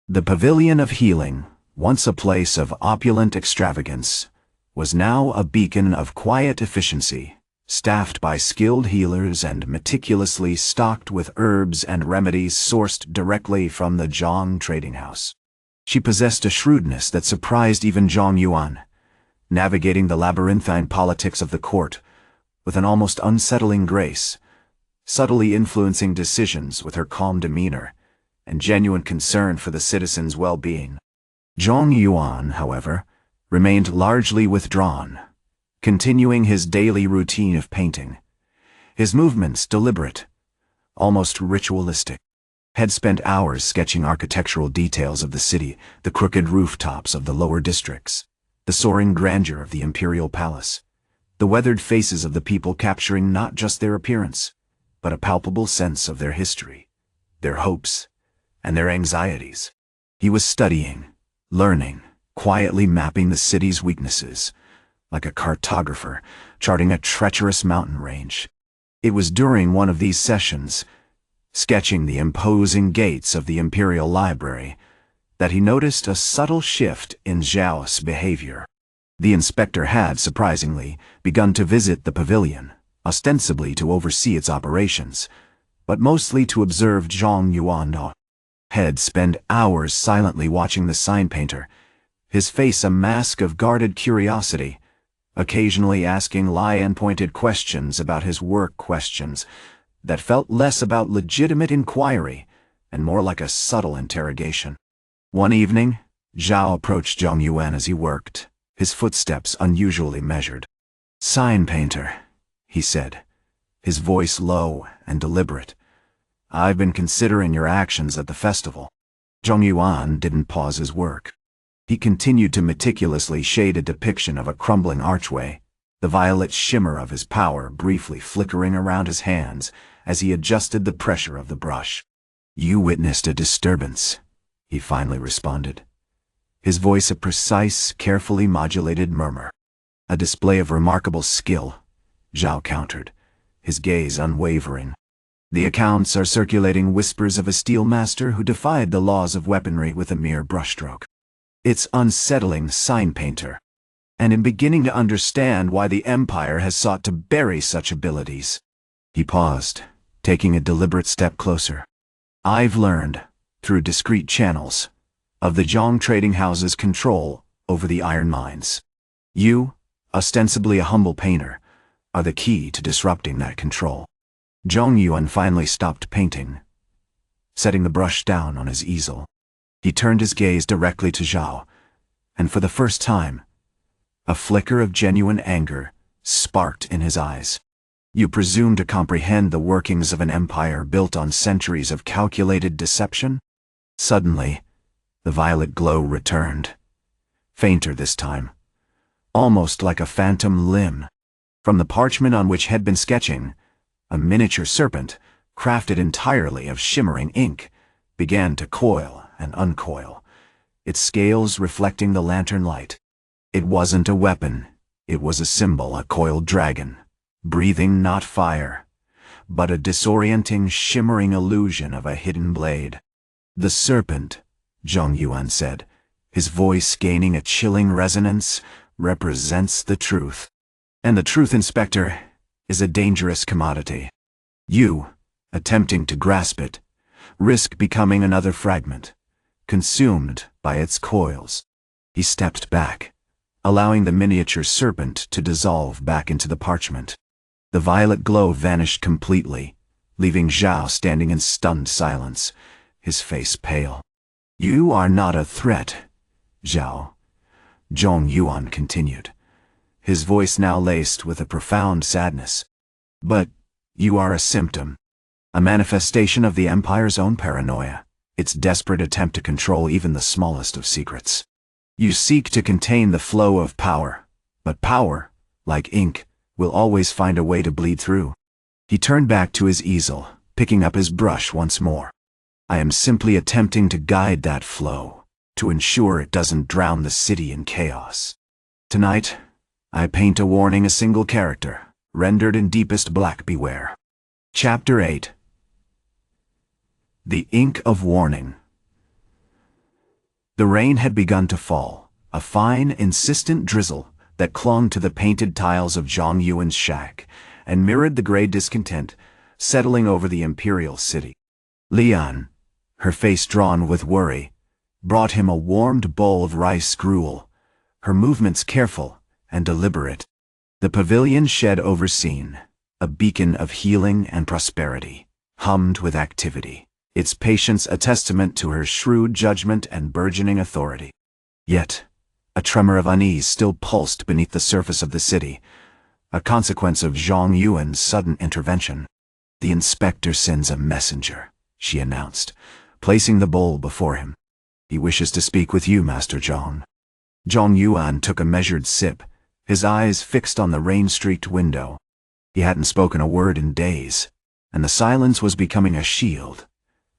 The Pavilion of Healing, once a place of opulent extravagance, was now a beacon of quiet efficiency, staffed by skilled healers and meticulously stocked with herbs and remedies sourced directly from the Zhong Trading House. She possessed a shrewdness that surprised even Zhong-Yuan, navigating the labyrinthine politics of the court with an almost unsettling grace, subtly influencing decisions with her calm demeanor and genuine concern for the citizens' well-being. Zhong-Yuan, however, remained largely withdrawn, continuing his daily routine of painting. His movements deliberate, almost ritualistic. Had spent hours sketching architectural details of the city, the crooked rooftops of the lower districts, the soaring grandeur of the imperial palace, the weathered faces of the people, capturing not just their appearance, but a palpable sense of their history, their hopes, and their anxieties. He was studying, learning, quietly mapping the city's weaknesses, like a cartographer charting a treacherous mountain range. It was during one of these sessions, sketching the imposing gates of the Imperial Library, that he noticed a subtle shift in Zhao's behavior. The inspector had, surprisingly, begun to visit the pavilion, ostensibly to oversee its operations, but mostly to observe Zhong-Yuan. Had spent hours silently watching the sign painter, his face a mask of guarded curiosity, occasionally asking lion-pointed questions about his work, questions that felt less about legitimate inquiry and more like a subtle interrogation. One evening, Zhao approached Zhong-Yuan as he worked, his footsteps unusually measured. "Sign painter," he said, his voice low and deliberate, "I've been considering your actions at the festival." Zhong-Yuan didn't pause his work. He continued to meticulously shade a depiction of a crumbling archway, the violet shimmer of his power briefly flickering around his hands as he adjusted the pressure of the brush. "You witnessed a disturbance," he finally responded, his voice a precise, carefully modulated murmur. "A display of remarkable skill," Zhao countered, his gaze unwavering. "The accounts are circulating whispers of a steel master who defied the laws of weaponry with a mere brushstroke. It's unsettling, sign painter, and I'm beginning to understand why the Empire has sought to bury such abilities." He paused, taking a deliberate step closer. "I've learned, through discreet channels, of the Zhong Trading House's control over the iron mines. You, ostensibly a humble painter, are the key to disrupting that control. Zhong-Yuan finally stopped painting, setting the brush down on his easel. He turned his gaze directly to Zhao, and for the first time, a flicker of genuine anger sparked in his eyes. You presume to comprehend the workings of an empire built on centuries of calculated deception? Suddenly, the violet glow returned, fainter this time, almost like a phantom limb. From the parchment on which had been sketching, a miniature serpent, crafted entirely of shimmering ink, began to coil and uncoil, its scales reflecting the lantern light. It wasn't a weapon, it was a symbol, a coiled dragon, breathing not fire, but a disorienting, shimmering illusion of a hidden blade. "The serpent," Zhong-Yuan said, his voice gaining a chilling resonance, "represents the truth. And the truth, Inspector, is a dangerous commodity. You, attempting to grasp it, risk becoming another fragment, consumed by its coils." He stepped back, allowing the miniature serpent to dissolve back into the parchment. The violet glow vanished completely, leaving Zhao standing in stunned silence, his face pale. "You are not a threat, Zhao," Zhong-Yuan continued, his voice now laced with a profound sadness. "But you are a symptom, a manifestation of the Empire's own paranoia, its desperate attempt to control even the smallest of secrets. You seek to contain the flow of power, but power, like ink, will always find a way to bleed through." He turned back to his easel, picking up his brush once more. "I am simply attempting to guide that flow, to ensure it doesn't drown the city in chaos. Tonight, I paint a warning, a single character, rendered in deepest black. Beware." Chapter 8. The Ink of Warning. The rain had begun to fall, a fine, insistent drizzle that clung to the painted tiles of Zhong-Yuan's shack and mirrored the gray discontent settling over the Imperial City. Lian, her face drawn with worry, brought him a warmed bowl of rice gruel, her movements careful and deliberate. The pavilion shed overseen, a beacon of healing and prosperity, hummed with activity, its patience a testament to her shrewd judgment and burgeoning authority. Yet, a tremor of unease still pulsed beneath the surface of the city, a consequence of Zhong-Yuan's sudden intervention. "The inspector sends a messenger," she announced, placing the bowl before him. "He wishes to speak with you, Master Zhong." Zhong-Yuan took a measured sip, his eyes fixed on the rain-streaked window. He hadn't spoken a word in days, and the silence was becoming a shield,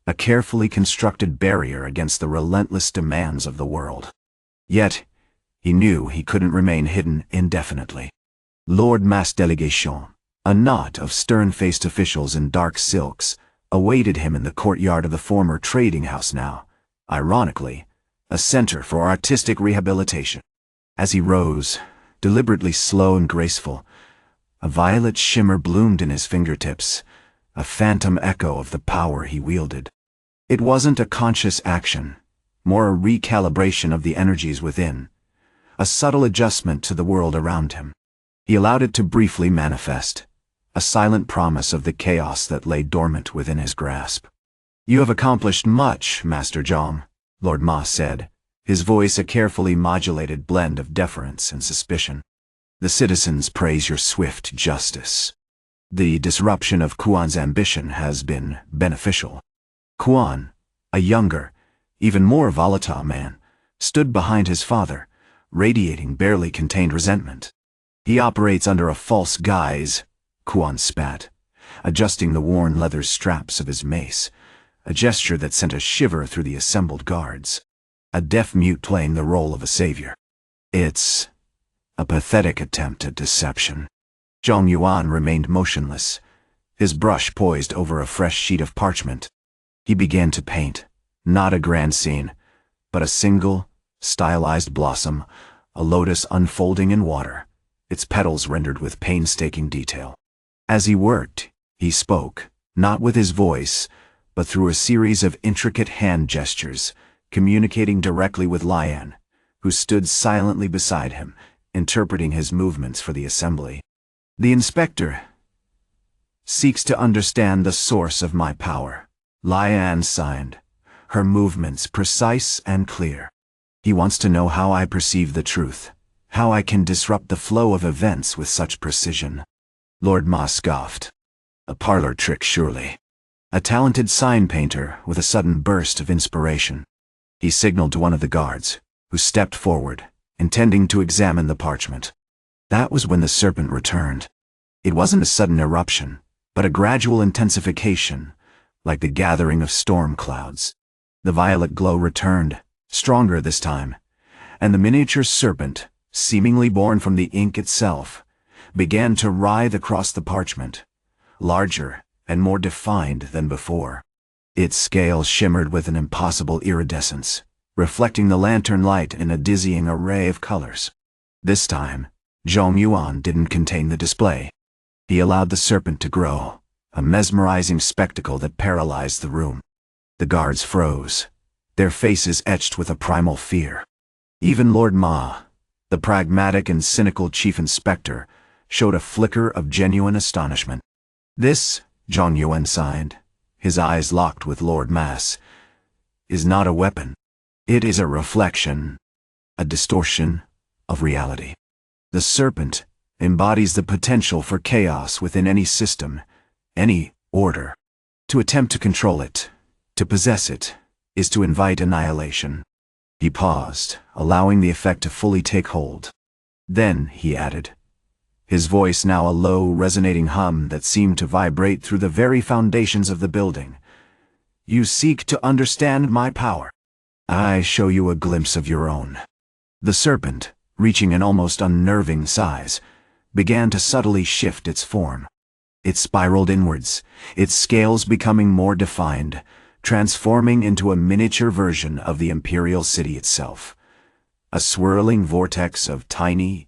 a carefully constructed barrier against the relentless demands of the world. Yet, he knew he couldn't remain hidden indefinitely. Lord Mass Delegation, a knot of stern-faced officials in dark silks, awaited him in the courtyard of the former trading house, now, ironically, a center for artistic rehabilitation. As he rose, deliberately slow and graceful, a violet shimmer bloomed in his fingertips, a phantom echo of the power he wielded. It wasn't a conscious action, more a recalibration of the energies within, a subtle adjustment to the world around him. He allowed it to briefly manifest, a silent promise of the chaos that lay dormant within his grasp. "You have accomplished much, Master Zhong," Lord Ma said, his voice a carefully modulated blend of deference and suspicion. "The citizens praise your swift justice. The disruption of Kuan's ambition has been beneficial." Kuan, a younger, even more volatile man, stood behind his father, radiating barely contained resentment. "He operates under a false guise," Kuan spat, adjusting the worn leather straps of his mace, a gesture that sent a shiver through the assembled guards. "A deaf-mute playing the role of a savior. It's a pathetic attempt at deception." Zhong-Yuan remained motionless, his brush poised over a fresh sheet of parchment. He began to paint, not a grand scene, but a single, stylized blossom, a lotus unfolding in water, its petals rendered with painstaking detail. As he worked, he spoke, not with his voice, but through a series of intricate hand gestures, communicating directly with Lian, who stood silently beside him, interpreting his movements for the assembly. The inspector seeks to understand the source of my power. Lian signed, her movements precise and clear. He wants to know how I perceive the truth, how I can disrupt the flow of events with such precision. Lord Ma scoffed. A parlor trick, surely. A talented sign painter with a sudden burst of inspiration. He signaled to one of the guards, who stepped forward, intending to examine the parchment. That was when the serpent returned. It wasn't a sudden eruption, but a gradual intensification, like the gathering of storm clouds. The violet glow returned, stronger this time, and the miniature serpent, seemingly born from the ink itself, began to writhe across the parchment, larger and more defined than before. Its scales shimmered with an impossible iridescence, reflecting the lantern light in a dizzying array of colors. This time, Zhong-Yuan didn't contain the display. He allowed the serpent to grow, a mesmerizing spectacle that paralyzed the room. The guards froze, their faces etched with a primal fear. Even Lord Ma, the pragmatic and cynical chief inspector, showed a flicker of genuine astonishment. This, Zhong-Yuan sighed, his eyes locked with Lord Ma's, is not a weapon. It is a reflection, a distortion of reality. The serpent embodies the potential for chaos within any system, any order. To attempt to control it, to possess it, is to invite annihilation. He paused, allowing the effect to fully take hold. Then, he added, his voice now a low, resonating hum that seemed to vibrate through the very foundations of the building. You seek to understand my power. I show you a glimpse of your own. The serpent, reaching an almost unnerving size, began to subtly shift its form. It spiraled inwards, its scales becoming more defined, transforming into a miniature version of the Imperial City itself. A swirling vortex of tiny,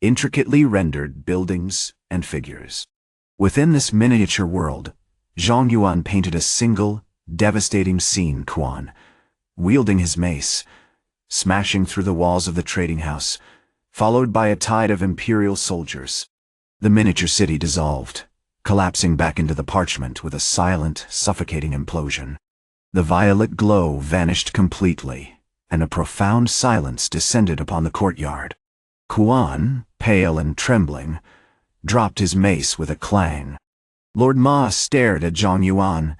intricately rendered buildings and figures. Within this miniature world, Zhong-Yuan painted a single, devastating scene: Kuan, wielding his mace, smashing through the walls of the trading house, followed by a tide of Imperial soldiers. The miniature city dissolved, collapsing back into the parchment with a silent, suffocating implosion. The violet glow vanished completely, and a profound silence descended upon the courtyard. Kuan, pale and trembling, dropped his mace with a clang. Lord Ma stared at Zhong-Yuan,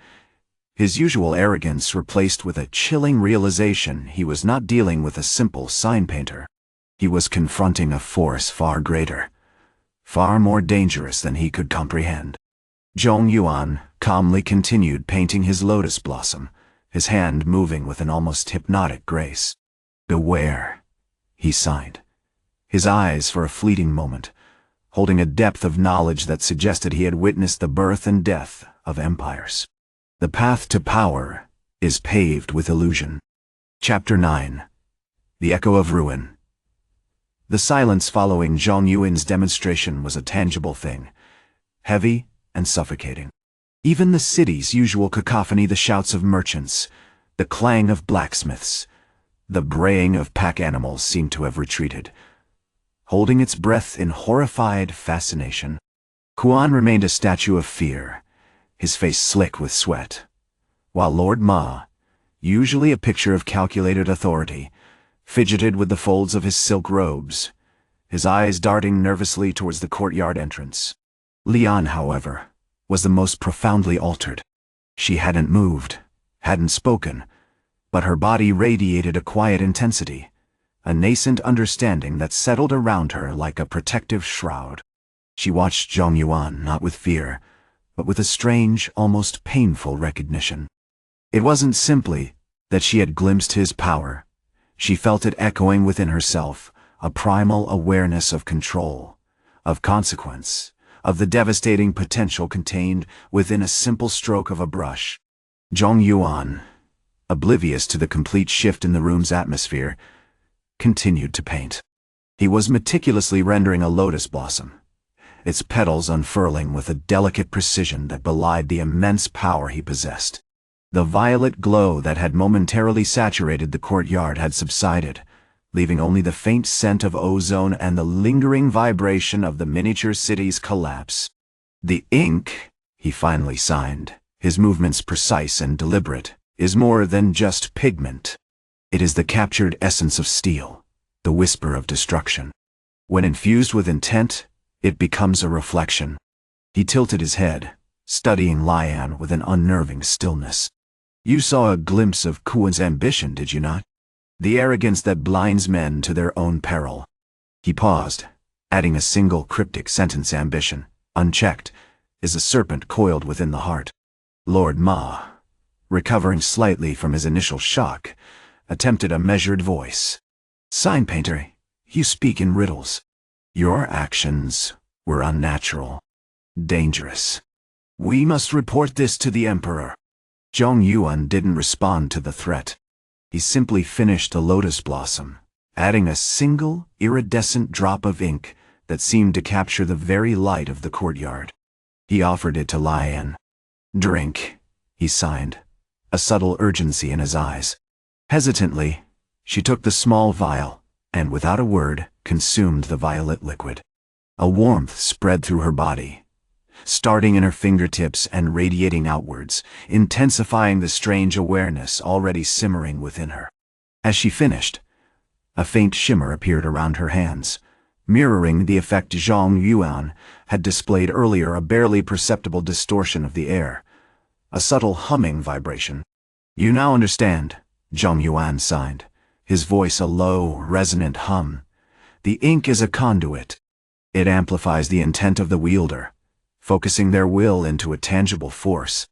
his usual arrogance replaced with a chilling realization he was not dealing with a simple sign painter. He was confronting a force far greater, far more dangerous than he could comprehend. Zhong-Yuan calmly continued painting his lotus blossom, his hand moving with an almost hypnotic grace. Beware, he sighed, his eyes for a fleeting moment, holding a depth of knowledge that suggested he had witnessed the birth and death of empires. The path to power is paved with illusion. Chapter 9. The Echo of Ruin. The silence following Zhong-Yuan's demonstration was a tangible thing, heavy and suffocating. Even the city's usual cacophony, the shouts of merchants, the clang of blacksmiths, the braying of pack animals seemed to have retreated, holding its breath in horrified fascination. Kuan remained a statue of fear, his face slick with sweat, while Lord Ma, usually a picture of calculated authority, fidgeted with the folds of his silk robes, his eyes darting nervously towards the courtyard entrance. Lian, however, was the most profoundly altered. She hadn't moved, hadn't spoken, but her body radiated a quiet intensity, a nascent understanding that settled around her like a protective shroud. She watched Zhong-Yuan not with fear, but with a strange, almost painful recognition. It wasn't simply that she had glimpsed his power. She felt it echoing within herself, a primal awareness of control, of consequence, of the devastating potential contained within a simple stroke of a brush. Zhong-Yuan, oblivious to the complete shift in the room's atmosphere, continued to paint. He was meticulously rendering a lotus blossom, its petals unfurling with a delicate precision that belied the immense power he possessed. The violet glow that had momentarily saturated the courtyard had subsided, leaving only the faint scent of ozone and the lingering vibration of the miniature city's collapse. "The ink," he finally signed, his movements precise and deliberate, "is more than just pigment. It is the captured essence of steel, the whisper of destruction. When infused with intent, it becomes a reflection." He tilted his head, studying Lian with an unnerving stillness. "You saw a glimpse of Kuan's ambition, did you not? The arrogance that blinds men to their own peril." He paused, adding a single cryptic sentence: "Ambition, unchecked, is a serpent coiled within the heart." Lord Ma, recovering slightly from his initial shock, attempted a measured voice. "Sign painter, you speak in riddles. Your actions were unnatural, dangerous. We must report this to the Emperor." Zhong-Yuan didn't respond to the threat. He simply finished the lotus blossom, adding a single iridescent drop of ink that seemed to capture the very light of the courtyard. He offered it to Lian. "Drink," he signed, a subtle urgency in his eyes. Hesitantly, she took the small vial, and without a word, consumed the violet liquid. A warmth spread through her body, starting in her fingertips and radiating outwards, intensifying the strange awareness already simmering within her. As she finished, a faint shimmer appeared around her hands, mirroring the effect Zhong-Yuan had displayed earlier, a barely perceptible distortion of the air, a subtle humming vibration. "You now understand," Zhong-Yuan signed, his voice a low, resonant hum. "The ink is a conduit. It amplifies the intent of the wielder, focusing their will into a tangible force.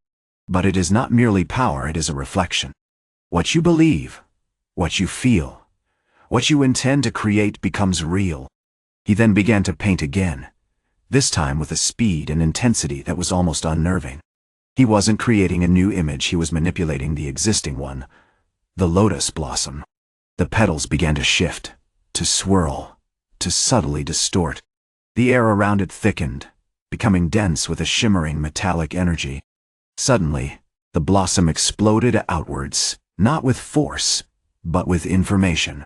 But it is not merely power, it is a reflection. What you believe, what you feel, what you intend to create becomes real." He then began to paint again, this time with a speed and intensity that was almost unnerving. He wasn't creating a new image, he was manipulating the existing one. The lotus blossom. The petals began to shift, to swirl, to subtly distort. The air around it thickened, becoming dense with a shimmering metallic energy. Suddenly, the blossom exploded outwards, not with force, but with information.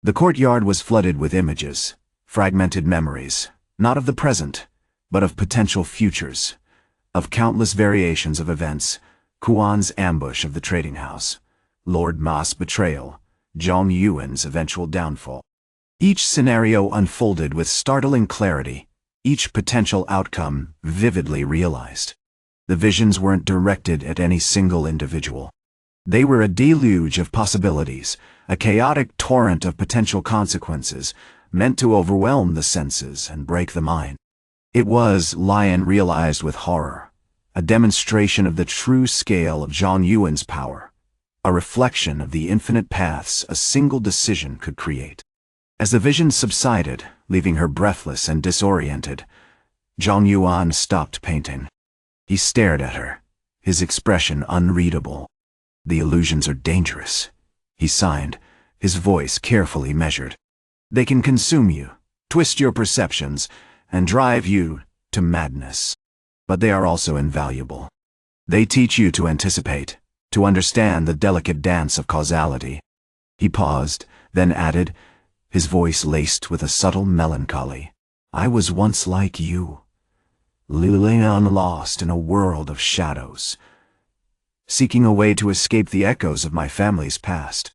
The courtyard was flooded with images, fragmented memories, not of the present, but of potential futures, of countless variations of events: Kuan's ambush of the trading house, Lord Ma's betrayal, Zhong-Yuan's eventual downfall. Each scenario unfolded with startling clarity, each potential outcome vividly realized. The visions weren't directed at any single individual. They were a deluge of possibilities, a chaotic torrent of potential consequences, meant to overwhelm the senses and break the mind. It was, Lian realized with horror, a demonstration of the true scale of Zhong-Yuan's power, a reflection of the infinite paths a single decision could create. As the vision subsided, leaving her breathless and disoriented, Zhong-Yuan stopped painting. He stared at her, his expression unreadable. "The illusions are dangerous," he signed, his voice carefully measured. "They can consume you, twist your perceptions, and drive you to madness. But they are also invaluable. They teach you to anticipate, to understand the delicate dance of causality." He paused, then added, his voice laced with a subtle melancholy, "I was once like you, Lilian, lost in a world of shadows, seeking a way to escape the echoes of my family's past.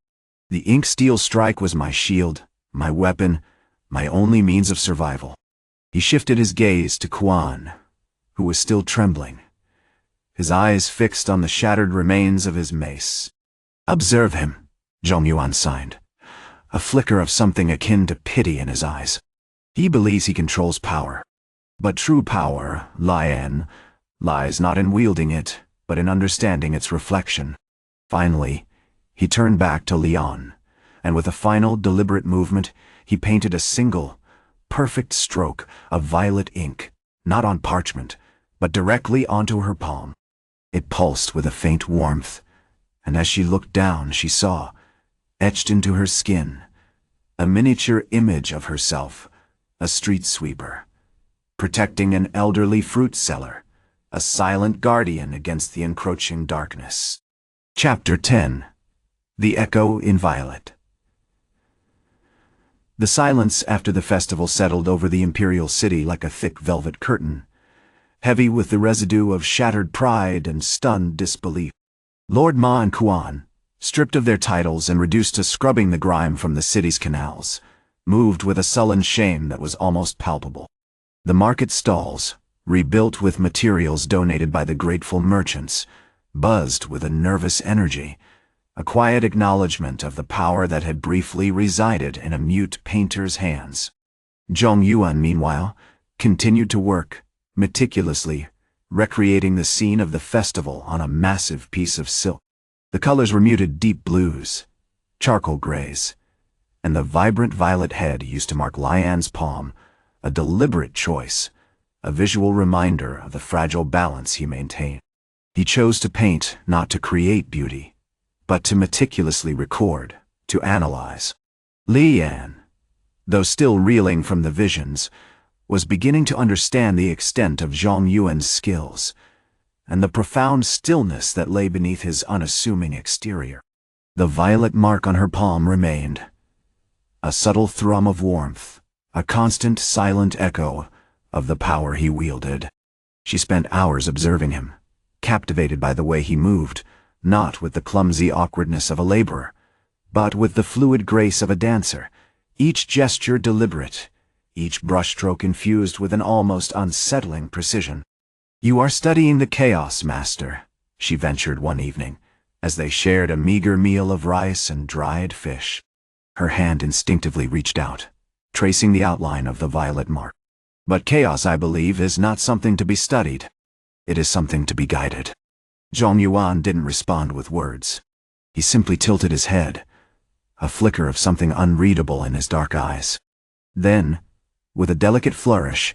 The ink-steel strike was my shield, my weapon, my only means of survival." He shifted his gaze to Kuan, who was still trembling, his eyes fixed on the shattered remains of his mace. "Observe him," Zhong-Yuan signed, a flicker of something akin to pity in his eyes. "He believes he controls power. But true power, Lian, lies not in wielding it, but in understanding its reflection." Finally, he turned back to Lian, and with a final, deliberate movement, he painted a single, perfect stroke of violet ink, not on parchment, but directly onto her palm. It pulsed with a faint warmth, and as she looked down, she saw, etched into her skin, a miniature image of herself, a street sweeper, protecting an elderly fruit seller, a silent guardian against the encroaching darkness. Chapter 10. The Echo in Violet. The silence after the festival settled over the Imperial City like a thick velvet curtain, heavy with the residue of shattered pride and stunned disbelief. Lord Ma and Kuan, stripped of their titles and reduced to scrubbing the grime from the city's canals, moved with a sullen shame that was almost palpable. The market stalls, rebuilt with materials donated by the grateful merchants, buzzed with a nervous energy, a quiet acknowledgement of the power that had briefly resided in a mute painter's hands. Zhong-Yuan, meanwhile, continued to work, meticulously, recreating the scene of the festival on a massive piece of silk. The colors were muted deep blues, charcoal grays, and the vibrant violet head used to mark Lian's palm, a deliberate choice, a visual reminder of the fragile balance he maintained. He chose to paint not to create beauty, but to meticulously record, to analyze. Lian, though still reeling from the visions, was beginning to understand the extent of Zhong-Yuan's skills, and the profound stillness that lay beneath his unassuming exterior. The violet mark on her palm remained, a subtle thrum of warmth, a constant silent echo of the power he wielded. She spent hours observing him, captivated by the way he moved, not with the clumsy awkwardness of a laborer, but with the fluid grace of a dancer, each gesture deliberate, each brushstroke infused with an almost unsettling precision. "You are studying the chaos, master," she ventured one evening, as they shared a meager meal of rice and dried fish. Her hand instinctively reached out, tracing the outline of the violet mark. "But chaos, I believe, is not something to be studied. It is something to be guided." Zhong-Yuan didn't respond with words. He simply tilted his head, a flicker of something unreadable in his dark eyes. Then, with a delicate flourish,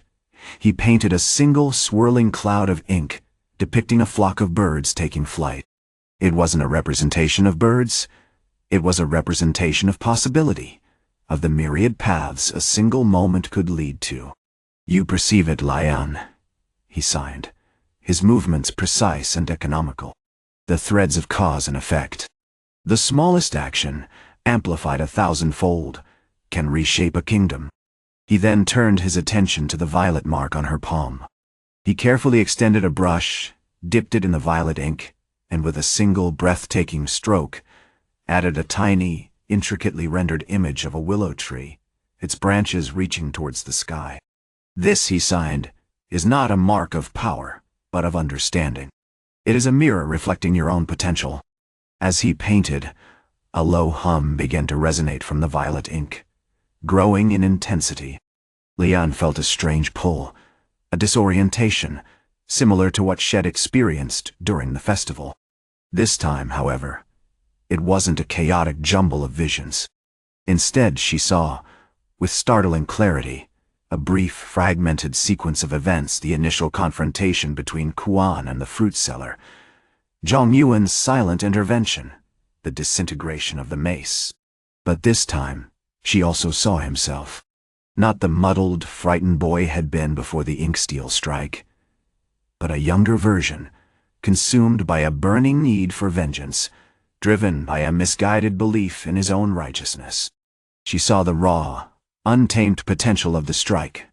he painted a single swirling cloud of ink, depicting a flock of birds taking flight. It wasn't a representation of birds. It was a representation of possibility, of the myriad paths a single moment could lead to. "You perceive it, Lian," he sighed, his movements precise and economical. The threads of cause and effect. The smallest action, amplified 1,000-fold, can reshape a kingdom. He then turned his attention to the violet mark on her palm. He carefully extended a brush, dipped it in the violet ink, and with a single breathtaking stroke, added a tiny, intricately rendered image of a willow tree, its branches reaching towards the sky. "This," he signed, "is not a mark of power, but of understanding. It is a mirror reflecting your own potential." As he painted, a low hum began to resonate from the violet ink, growing in intensity. Lian felt a strange pull, a disorientation, similar to what she had experienced during the festival. This time, however, it wasn't a chaotic jumble of visions. Instead, she saw, with startling clarity, a brief, fragmented sequence of events: the initial confrontation between Kuan and the fruit seller, Zhong-Yuan's silent intervention, the disintegration of the mace. But this time, she also saw himself. Not the muddled, frightened boy had been before the ink-steel strike, but a younger version, consumed by a burning need for vengeance, driven by a misguided belief in his own righteousness. She saw the raw, untamed potential of the strike,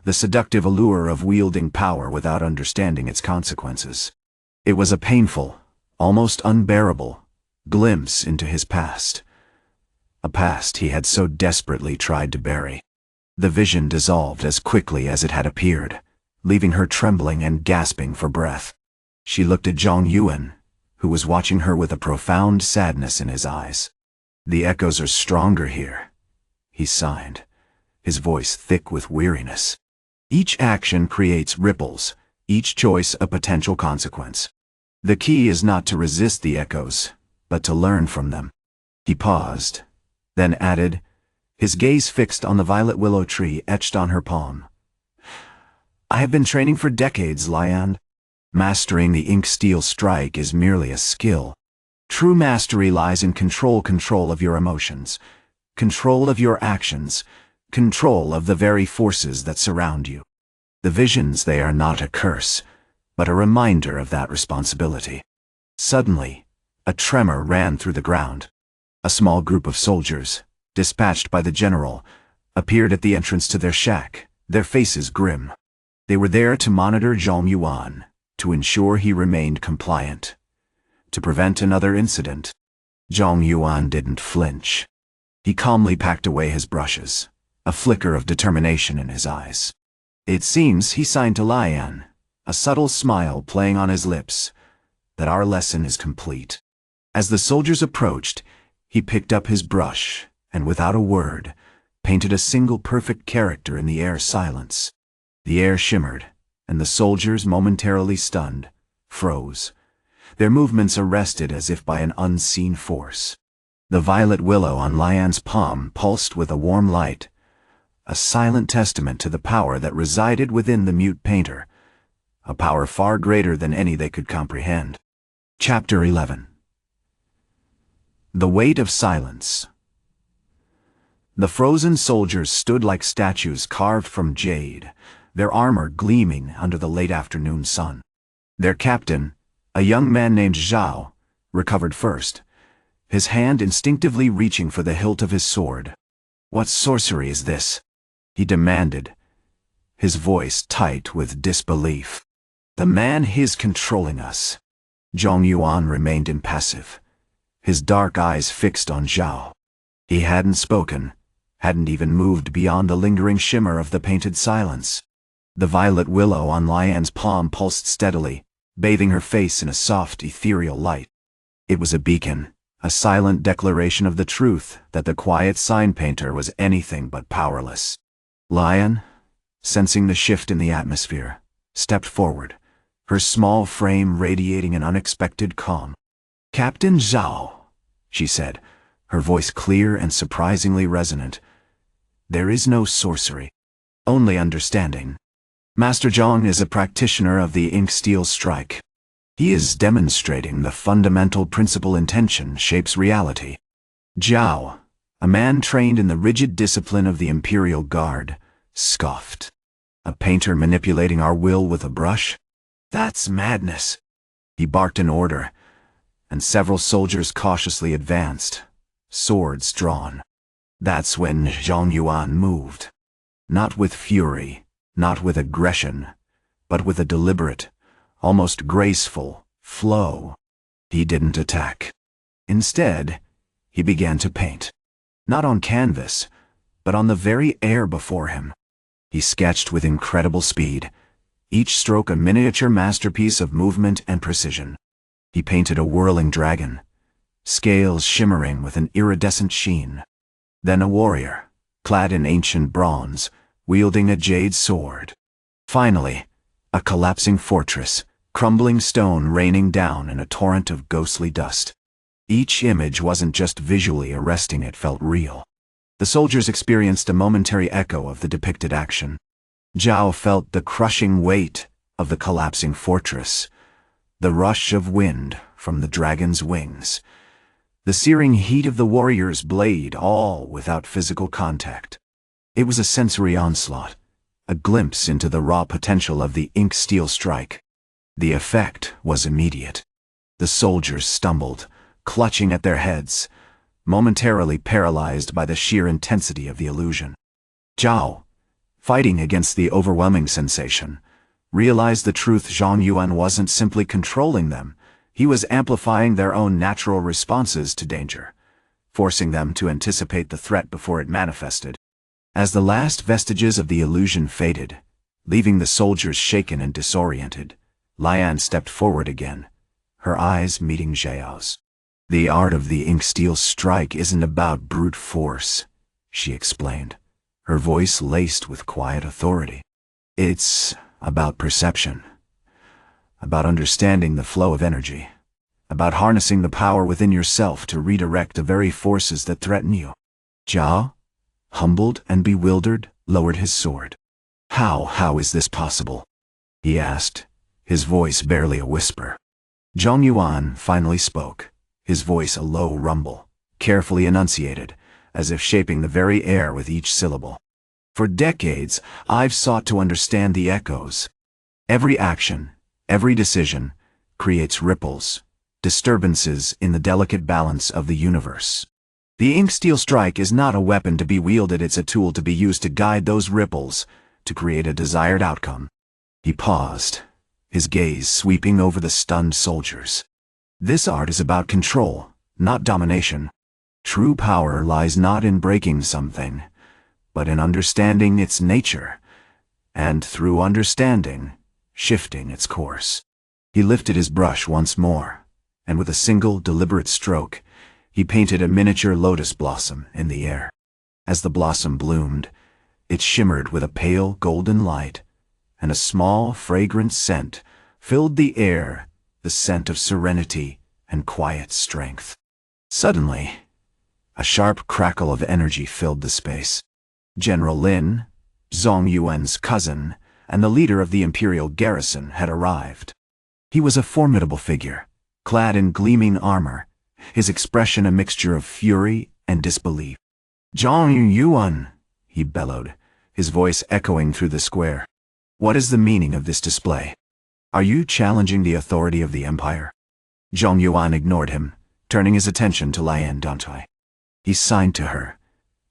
the seductive allure of wielding power without understanding its consequences. It was a painful, almost unbearable, glimpse into his past, a past he had so desperately tried to bury. The vision dissolved as quickly as it had appeared, leaving her trembling and gasping for breath. She looked at Zhong-Yuan, who was watching her with a profound sadness in his eyes. "The echoes are stronger here," he sighed, his voice thick with weariness. "Each action creates ripples, each choice a potential consequence. The key is not to resist the echoes, but to learn from them." He paused, then added, his gaze fixed on the violet willow tree etched on her palm. "I have been training for decades, Lian. Mastering the ink-steel strike is merely a skill. True mastery lies in control of your emotions, control of your actions, control of the very forces that surround you. The visions, they are not a curse, but a reminder of that responsibility." Suddenly, a tremor ran through the ground. A small group of soldiers, dispatched by the general, appeared at the entrance to their shack, their faces grim. They were there to monitor Zhong-Yuan, to ensure he remained compliant, to prevent another incident. Zhong-Yuan didn't flinch. He calmly packed away his brushes, a flicker of determination in his eyes. It seems he signed to Lian, a subtle smile playing on his lips, that our lesson is complete. As the soldiers approached, he picked up his brush and, without a word, painted a single perfect character in the air silence. The air shimmered, and the soldiers, momentarily stunned, froze, their movements arrested as if by an unseen force. The violet willow on Lian's palm pulsed with a warm light, a silent testament to the power that resided within the mute painter, a power far greater than any they could comprehend. Chapter 11. The Weight of Silence. The frozen soldiers stood like statues carved from jade, their armor gleaming under the late afternoon sun. Their captain, a young man named Zhao, recovered first, his hand instinctively reaching for the hilt of his sword. "What sorcery is this?" he demanded, his voice tight with disbelief. "The man is controlling us." Zhong-Yuan remained impassive, his dark eyes fixed on Zhao. He hadn't spoken, hadn't even moved beyond the lingering shimmer of the painted silence. The violet willow on Lian's palm pulsed steadily, bathing her face in a soft, ethereal light. It was a beacon, a silent declaration of the truth that the quiet sign painter was anything but powerless. Lian, sensing the shift in the atmosphere, stepped forward, her small frame radiating an unexpected calm. "Captain Zhao," she said, her voice clear and surprisingly resonant, "there is no sorcery, only understanding. Master Zhong is a practitioner of the ink-steel strike. He is demonstrating the fundamental principle intention shapes reality." Zhao, a man trained in the rigid discipline of the Imperial Guard, scoffed. "A painter manipulating our will with a brush? That's madness." He barked an order, and several soldiers cautiously advanced, swords drawn. That's when Zhong-Yuan moved. Not with fury, not with aggression, but with a deliberate, almost graceful, flow. He didn't attack. Instead, he began to paint. Not on canvas, but on the very air before him. He sketched with incredible speed, each stroke a miniature masterpiece of movement and precision. He painted a whirling dragon, scales shimmering with an iridescent sheen. Then a warrior, clad in ancient bronze, wielding a jade sword. Finally, a collapsing fortress, crumbling stone raining down in a torrent of ghostly dust. Each image wasn't just visually arresting, it felt real. The soldiers experienced a momentary echo of the depicted action. Zhao felt the crushing weight of the collapsing fortress, the rush of wind from the dragon's wings, the searing heat of the warrior's blade, all without physical contact. It was a sensory onslaught, a glimpse into the raw potential of the ink-steel strike. The effect was immediate. The soldiers stumbled, clutching at their heads, momentarily paralyzed by the sheer intensity of the illusion. Zhao, fighting against the overwhelming sensation, realized the truth. Zhong-Yuan wasn't simply controlling them, he was amplifying their own natural responses to danger, forcing them to anticipate the threat before it manifested. As the last vestiges of the illusion faded, leaving the soldiers shaken and disoriented, Lian stepped forward again, her eyes meeting Zhao's. "The art of the ink-steel strike isn't about brute force," she explained, her voice laced with quiet authority. "It's about perception, about understanding the flow of energy, about harnessing the power within yourself to redirect the very forces that threaten you." Zhao, humbled and bewildered, lowered his sword. How is this possible?" he asked, his voice barely a whisper. Zhong-Yuan finally spoke, his voice a low rumble, carefully enunciated, as if shaping the very air with each syllable. "For decades, I've sought to understand the echoes. Every action, every decision, creates ripples, disturbances in the delicate balance of the universe. The ink steel strike is not a weapon to be wielded, it's a tool to be used to guide those ripples, to create a desired outcome. He paused, his gaze sweeping over the stunned soldiers. This art is about control, not domination. True power lies not in breaking something, but in understanding its nature, and through understanding, shifting its course. He lifted his brush once more, and with a single deliberate stroke, he painted a miniature lotus blossom in the air. As the blossom bloomed, it shimmered with a pale golden light, and a small, fragrant scent filled the air, the scent of serenity and quiet strength. Suddenly, a sharp crackle of energy filled the space. General Lin, Zhong-Yuan's cousin, and the leader of the Imperial garrison had arrived. He was a formidable figure, clad in gleaming armor, his expression a mixture of fury and disbelief. "Zhong-Yuan," he bellowed, his voice echoing through the square. "What is the meaning of this display? Are you challenging the authority of the Empire?" Zhong-Yuan ignored him, turning his attention to Lian Dantai. He signed to her,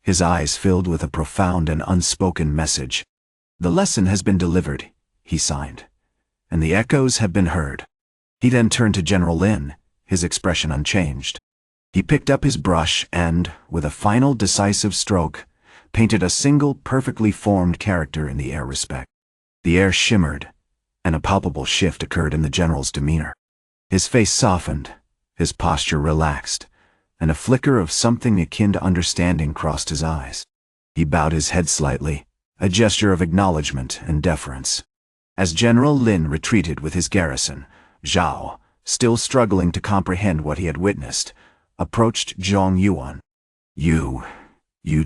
his eyes filled with a profound and unspoken message. "The lesson has been delivered," he signed, "and the echoes have been heard." He then turned to General Lin, his expression unchanged. He picked up his brush and, with a final decisive stroke, painted a single perfectly formed character in the air respect. The air shimmered, and a palpable shift occurred in the general's demeanor. His face softened, his posture relaxed, and a flicker of something akin to understanding crossed his eyes. He bowed his head slightly, a gesture of acknowledgement and deference. As General Lin retreated with his garrison, Zhao, still struggling to comprehend what he had witnessed, approached Zhong-Yuan. You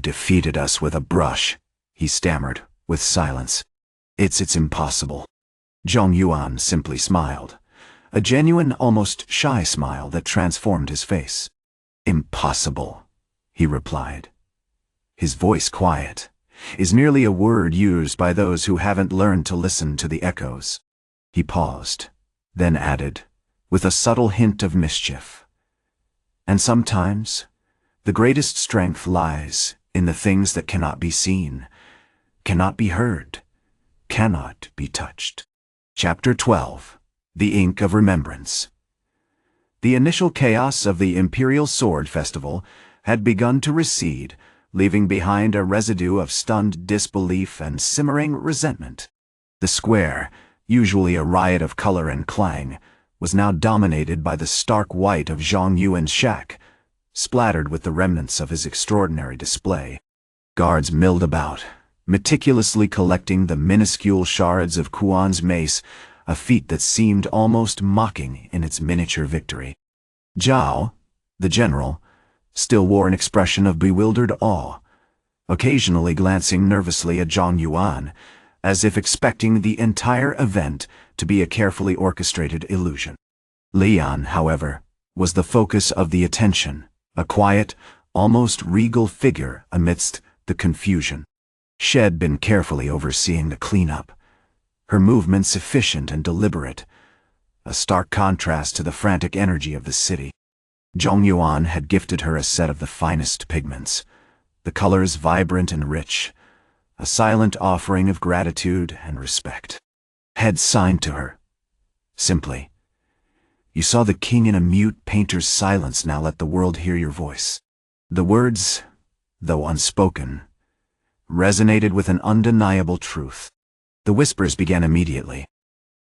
defeated us with a brush," he stammered, with silence. It's impossible." Zhong-Yuan simply smiled, a genuine, almost shy smile that transformed his face. "Impossible," he replied. His voice quiet, is merely a word used by those who haven't learned to listen to the echoes. He paused, then added, with a subtle hint of mischief, "And sometimes, the greatest strength lies in the things that cannot be seen, cannot be heard, cannot be touched." Chapter 12. The Ink of Remembrance. The initial chaos of the Imperial Sword Festival had begun to recede, leaving behind a residue of stunned disbelief and simmering resentment. The square, usually a riot of color and clang, was now dominated by the stark white of Zhong-Yuan's shack, splattered with the remnants of his extraordinary display. Guards milled about, meticulously collecting the minuscule shards of Kuan's mace, a feat that seemed almost mocking in its miniature victory. Zhao, the general, still wore an expression of bewildered awe, occasionally glancing nervously at Zhong-Yuan, as if expecting the entire event to be a carefully orchestrated illusion. Lian, however, was the focus of the attention, a quiet, almost regal figure amidst the confusion. She had been carefully overseeing the cleanup, her movements efficient and deliberate, a stark contrast to the frantic energy of the city. Zhong-Yuan had gifted her a set of the finest pigments, the colors vibrant and rich, a silent offering of gratitude and respect. Had signed to her, simply, "You saw the king in a mute painter's silence, now let the world hear your voice." The words, though unspoken, resonated with an undeniable truth. The whispers began immediately.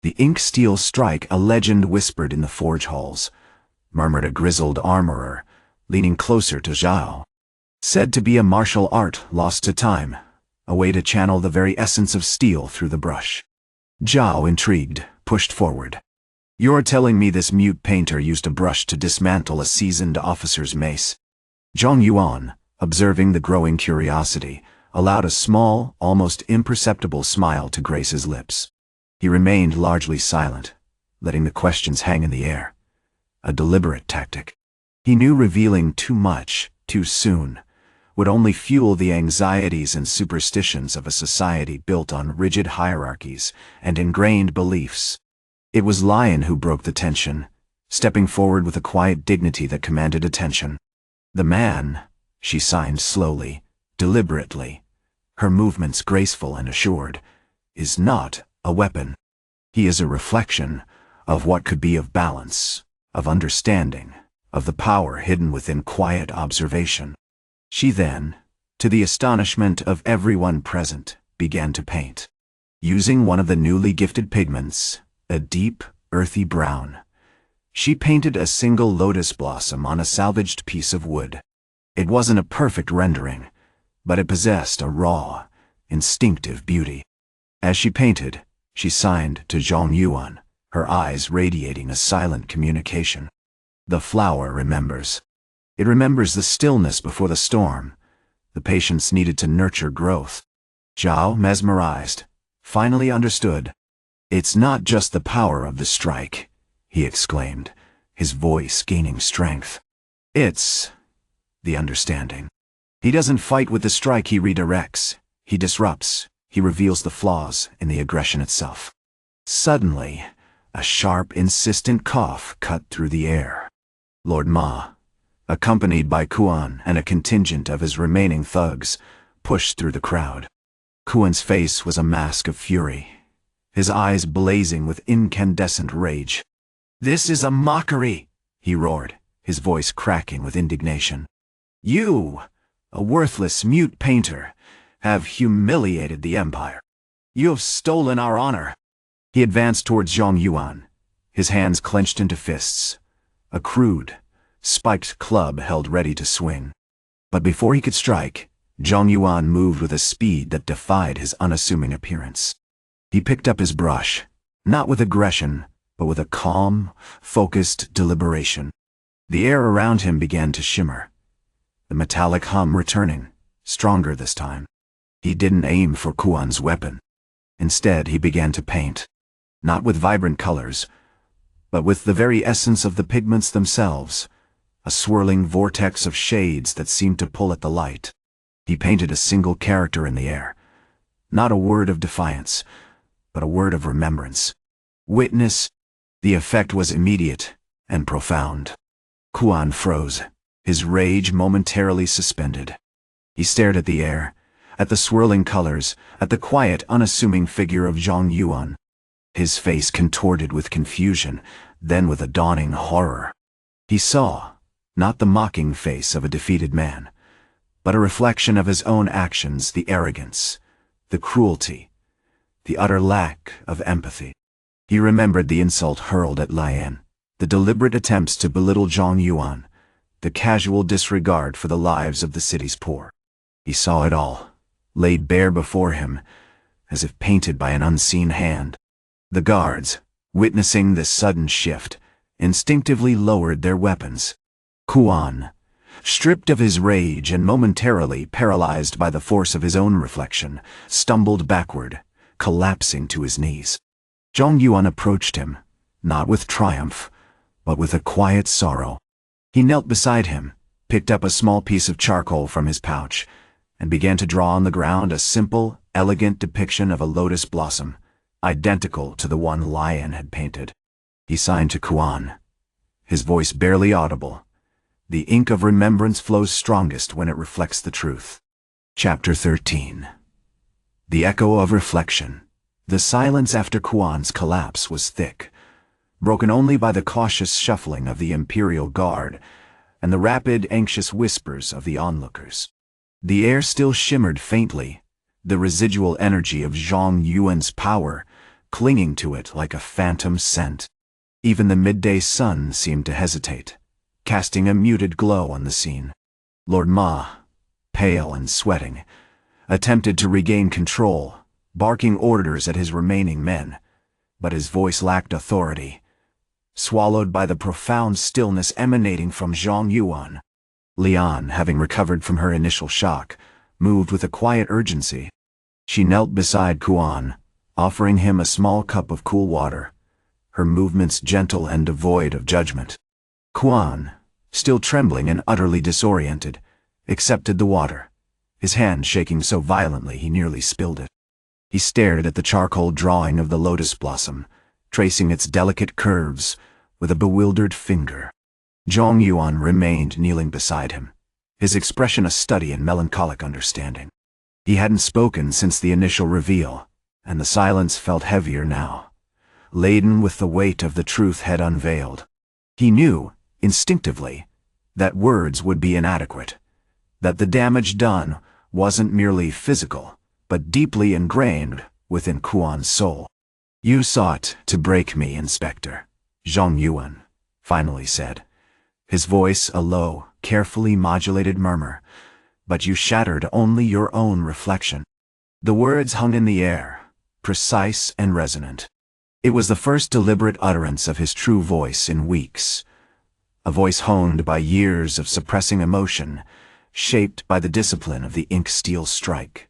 "The ink steel strike," a legend whispered in the forge halls, murmured a grizzled armorer, leaning closer to Zhao. "Said to be a martial art lost to time, a way to channel the very essence of steel through the brush." Zhao, intrigued, pushed forward. "You're telling me this mute painter used a brush to dismantle a seasoned officer's mace?" Zhong-Yuan, observing the growing curiosity, allowed a small, almost imperceptible smile to grace his lips. He remained largely silent, letting the questions hang in the air. A deliberate tactic. He knew revealing too much, too soon, would only fuel the anxieties and superstitions of a society built on rigid hierarchies and ingrained beliefs. It was Lion who broke the tension, stepping forward with a quiet dignity that commanded attention. "The man," She signed slowly, deliberately, her movements graceful and assured. "Is not a weapon. He is a reflection of what could be, of balance, of understanding, of the power hidden within quiet observation." She then, to the astonishment of everyone present, began to paint. Using one of the newly gifted pigments, a deep, earthy brown, she painted a single lotus blossom on a salvaged piece of wood. It wasn't a perfect rendering, but it possessed a raw, instinctive beauty. As she painted, she signed to Zhong-Yuan, her eyes radiating a silent communication. The flower remembers. It remembers the stillness before the storm, the patience needed to nurture growth. Zhao, mesmerized, finally understood. "It's not just the power of the strike," he exclaimed, his voice gaining strength. "It's the understanding. He doesn't fight with the strike, he redirects, he disrupts, he reveals the flaws in the aggression itself." Suddenly, a sharp, insistent cough cut through the air. Lord Ma, accompanied by Kuan and a contingent of his remaining thugs, pushed through the crowd. Kuan's face was a mask of fury, his eyes blazing with incandescent rage. "This is a mockery," he roared, his voice cracking with indignation. "You, a worthless mute painter, have humiliated the Empire. You have stolen our honor." He advanced towards Zhong-Yuan, his hands clenched into fists, a crude, spiked club held ready to swing. But before he could strike, Zhong-Yuan moved with a speed that defied his unassuming appearance. He picked up his brush, not with aggression, but with a calm, focused deliberation. The air around him began to shimmer, the metallic hum returning, stronger this time. He didn't aim for Kuan's weapon. Instead, he began to paint, not with vibrant colors, but with the very essence of the pigments themselves, a swirling vortex of shades that seemed to pull at the light. He painted a single character in the air, not a word of defiance, but a word of remembrance. "Witness." The effect was immediate and profound. Kuan froze, his rage momentarily suspended. He stared at the air, at the swirling colors, at the quiet, unassuming figure of Zhong-Yuan. His face contorted with confusion, then with a dawning horror. He saw, not the mocking face of a defeated man, but a reflection of his own actions, the arrogance, the cruelty, the utter lack of empathy. He remembered the insult hurled at Lian, the deliberate attempts to belittle Zhong-Yuan, the casual disregard for the lives of the city's poor. He saw it all, laid bare before him, as if painted by an unseen hand. The guards, witnessing this sudden shift, instinctively lowered their weapons. Kuan, stripped of his rage and momentarily paralyzed by the force of his own reflection, stumbled backward, collapsing to his knees. Zhong-Yuan approached him, not with triumph, but with a quiet sorrow. He knelt beside him, picked up a small piece of charcoal from his pouch, and began to draw on the ground a simple, elegant depiction of a lotus blossom, identical to the one Lian had painted. He signed to Kuan, his voice barely audible. The ink of remembrance flows strongest when it reflects the truth. Chapter 13. The echo of reflection. The silence after Kuan's collapse was thick, broken only by the cautious shuffling of the Imperial Guard and the rapid, anxious whispers of the onlookers. The air still shimmered faintly, the residual energy of Zhong-Yuan's power clinging to it like a phantom scent. Even the midday sun seemed to hesitate, casting a muted glow on the scene. Lord Ma, pale and sweating, attempted to regain control, barking orders at his remaining men, but his voice lacked authority, swallowed by the profound stillness emanating from Zhong-Yuan. Lian, having recovered from her initial shock, moved with a quiet urgency. She knelt beside Kuan, offering him a small cup of cool water, her movements gentle and devoid of judgment. Kuan, still trembling and utterly disoriented, accepted the water, his hand shaking so violently he nearly spilled it. He stared at the charcoal drawing of the lotus blossom, tracing its delicate curves with a bewildered finger. Zhong-Yuan remained kneeling beside him, his expression a study in melancholic understanding. He hadn't spoken since the initial reveal, and the silence felt heavier now, laden with the weight of the truth had unveiled. He knew, instinctively, that words would be inadequate, that the damage done wasn't merely physical, but deeply ingrained within Kuan's soul. "You sought to break me, Inspector," Zhong-Yuan finally said, his voice a low, carefully modulated murmur, "but you shattered only your own reflection." The words hung in the air, precise and resonant. It was the first deliberate utterance of his true voice in weeks, a voice honed by years of suppressing emotion, shaped by the discipline of the ink-steel strike.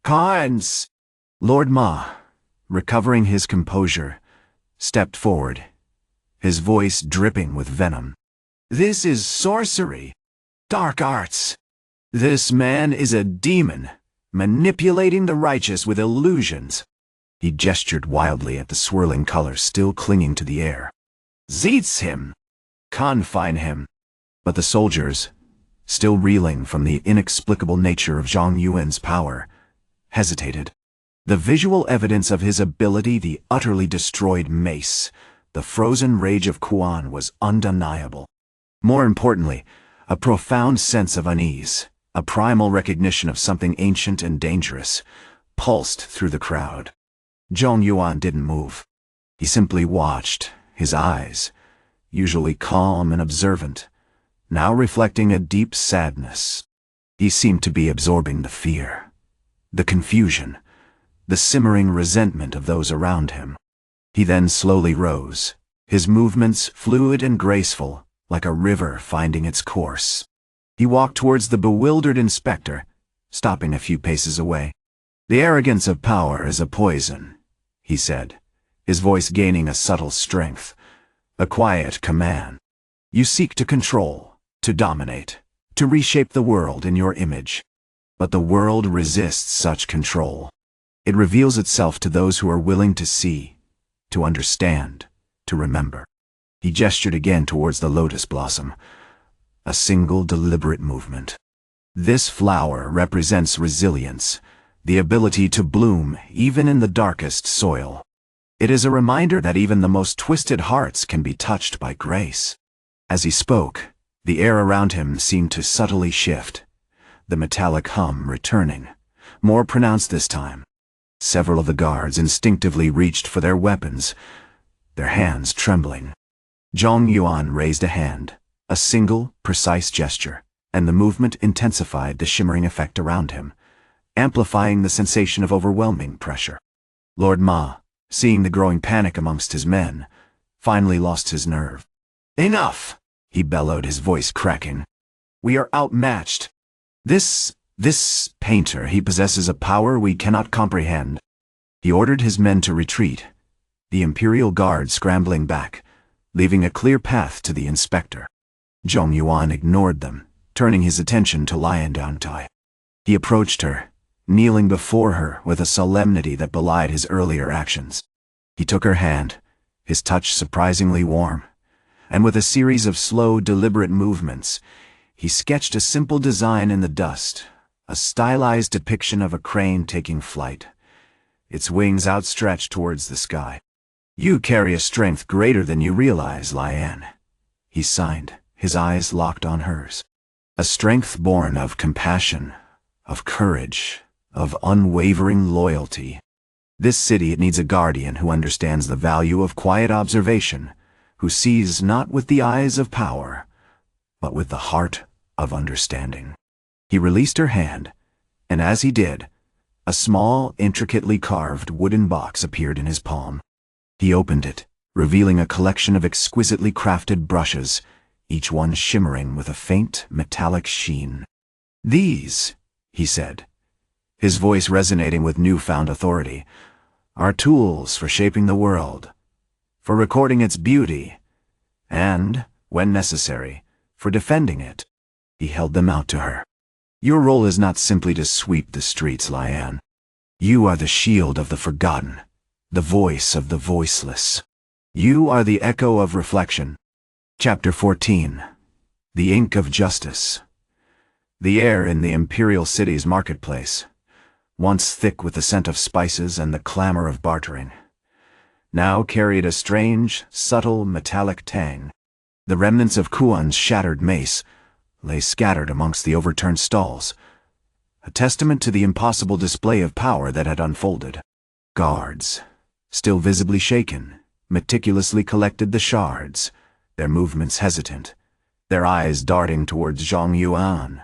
"Cons." Lord Ma, recovering his composure, stepped forward, his voice dripping with venom. "This is sorcery, dark arts. This man is a demon, manipulating the righteous with illusions." He gestured wildly at the swirling colors still clinging to the air. "Seize him! Confine him!" But the soldiers, still reeling from the inexplicable nature of Zhong-Yuan's power, hesitated. The visual evidence of his ability, the utterly destroyed mace, the frozen rage of Kuan, was undeniable. More importantly, a profound sense of unease, a primal recognition of something ancient and dangerous, pulsed through the crowd. Zhong-Yuan didn't move. He simply watched, his eyes, usually calm and observant, now reflecting a deep sadness. He seemed to be absorbing the fear, the confusion, the simmering resentment of those around him. He then slowly rose, his movements fluid and graceful, like a river finding its course. He walked towards the bewildered inspector, stopping a few paces away. "The arrogance of power is a poison," he said, his voice gaining a subtle strength, a quiet command. "You seek to control, to dominate, to reshape the world in your image. But the world resists such control. It reveals itself to those who are willing to see, to understand, to remember." He gestured again towards the lotus blossom, a single deliberate movement. "This flower represents resilience, the ability to bloom even in the darkest soil. It is a reminder that even the most twisted hearts can be touched by grace." As he spoke, the air around him seemed to subtly shift, the metallic hum returning, more pronounced this time. Several of the guards instinctively reached for their weapons, their hands trembling. Zhong-Yuan raised a hand, a single, precise gesture, and the movement intensified the shimmering effect around him, amplifying the sensation of overwhelming pressure. Lord Ma, seeing the growing panic amongst his men, finally lost his nerve. "Enough!" he bellowed, his voice cracking. "We are outmatched. This painter, he possesses a power we cannot comprehend." He ordered his men to retreat, the Imperial Guard scrambling back, leaving a clear path to the inspector. Zhong-Yuan ignored them, turning his attention to Lian Dantai. He approached her, kneeling before her with a solemnity that belied his earlier actions. He took her hand, his touch surprisingly warm, and with a series of slow, deliberate movements, he sketched a simple design in the dust, a stylized depiction of a crane taking flight, its wings outstretched towards the sky. "You carry a strength greater than you realize, Lian," he signed, his eyes locked on hers. "A strength born of compassion, of courage, of unwavering loyalty. This city, it needs a guardian who understands the value of quiet observation, who sees not with the eyes of power, but with the heart of understanding." He released her hand, and as he did, a small, intricately carved wooden box appeared in his palm. He opened it, revealing a collection of exquisitely crafted brushes, each one shimmering with a faint, metallic sheen. "These," he said, his voice resonating with newfound authority, "are tools for shaping the world, for recording its beauty, and, when necessary, for defending it." He held them out to her. "Your role is not simply to sweep the streets, Lian. You are the shield of the forgotten, the voice of the voiceless." You are the echo of reflection. Chapter 14. The Ink of Justice. The air in the Imperial City's marketplace, once thick with the scent of spices and the clamor of bartering, now carried a strange, subtle, metallic tang. The remnants of Kuan's shattered mace lay scattered amongst the overturned stalls, a testament to the impossible display of power that had unfolded. Guards, still visibly shaken, meticulously collected the shards, their movements hesitant, their eyes darting towards Zhong-Yuan,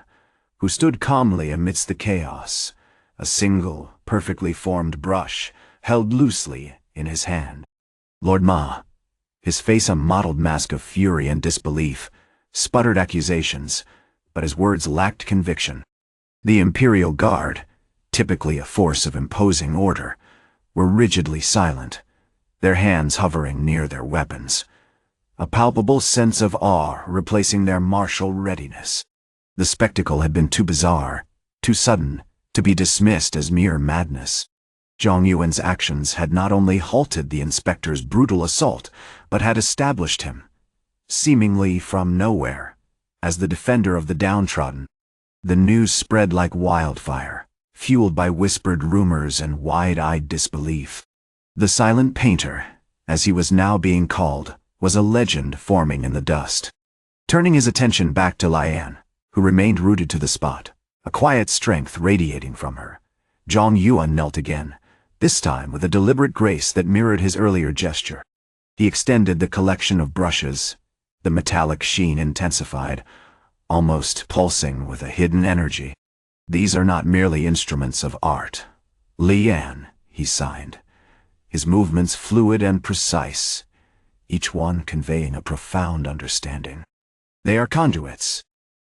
who stood calmly amidst the chaos, a single, perfectly formed brush held loosely in his hand. Lord Ma, his face a mottled mask of fury and disbelief, sputtered accusations, but his words lacked conviction. The Imperial Guard, typically a force of imposing order, were rigidly silent, their hands hovering near their weapons, a palpable sense of awe replacing their martial readiness. The spectacle had been too bizarre, too sudden, to be dismissed as mere madness. Zhong-Yuan's actions had not only halted the inspector's brutal assault, but had established him, seemingly from nowhere, as the defender of the downtrodden. The news spread like wildfire, fueled by whispered rumors and wide-eyed disbelief. The silent painter, as he was now being called, was a legend forming in the dust. Turning his attention back to Lian, who remained rooted to the spot, a quiet strength radiating from her, Zhong-Yuan knelt again, this time with a deliberate grace that mirrored his earlier gesture. He extended the collection of brushes, the metallic sheen intensified, almost pulsing with a hidden energy. These are not merely instruments of art. Lian, he signed, his movements fluid and precise, each one conveying a profound understanding. They are conduits.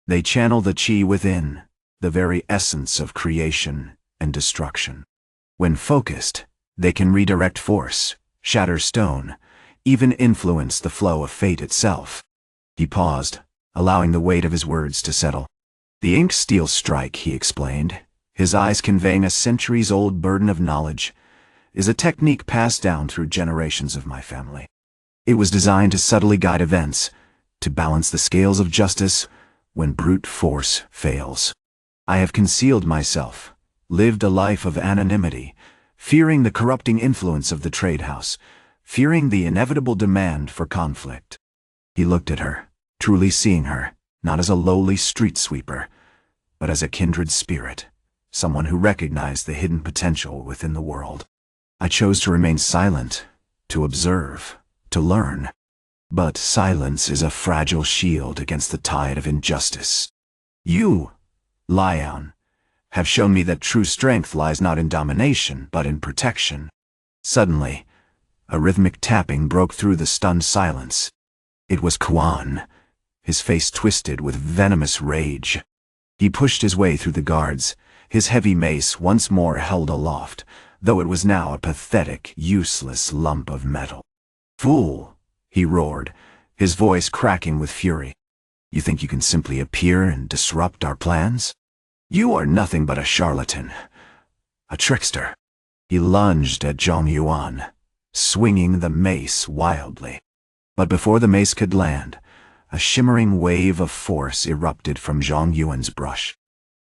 They channel the qi within, the very essence of creation and destruction. When focused, they can redirect force, shatter stone, even influence the flow of fate itself. He paused, allowing the weight of his words to settle. The ink steel strike, he explained, his eyes conveying a centuries-old burden of knowledge, is a technique passed down through generations of my family. It was designed to subtly guide events, to balance the scales of justice when brute force fails. I have concealed myself, lived a life of anonymity, fearing the corrupting influence of the trade house, fearing the inevitable demand for conflict. He looked at her, truly seeing her, not as a lowly street sweeper, but as a kindred spirit, someone who recognized the hidden potential within the world. I chose to remain silent, to observe, to learn. But silence is a fragile shield against the tide of injustice. You, Lian, have shown me that true strength lies not in domination, but in protection. Suddenly, a rhythmic tapping broke through the stunned silence. It was Kuan, his face twisted with venomous rage. He pushed his way through the guards, his heavy mace once more held aloft, though it was now a pathetic, useless lump of metal. "Fool!" he roared, his voice cracking with fury. "You think you can simply appear and disrupt our plans? You are nothing but a charlatan, a trickster." He lunged at Zhong-Yuan, swinging the mace wildly. But before the mace could land, a shimmering wave of force erupted from Zhong-Yuan's brush.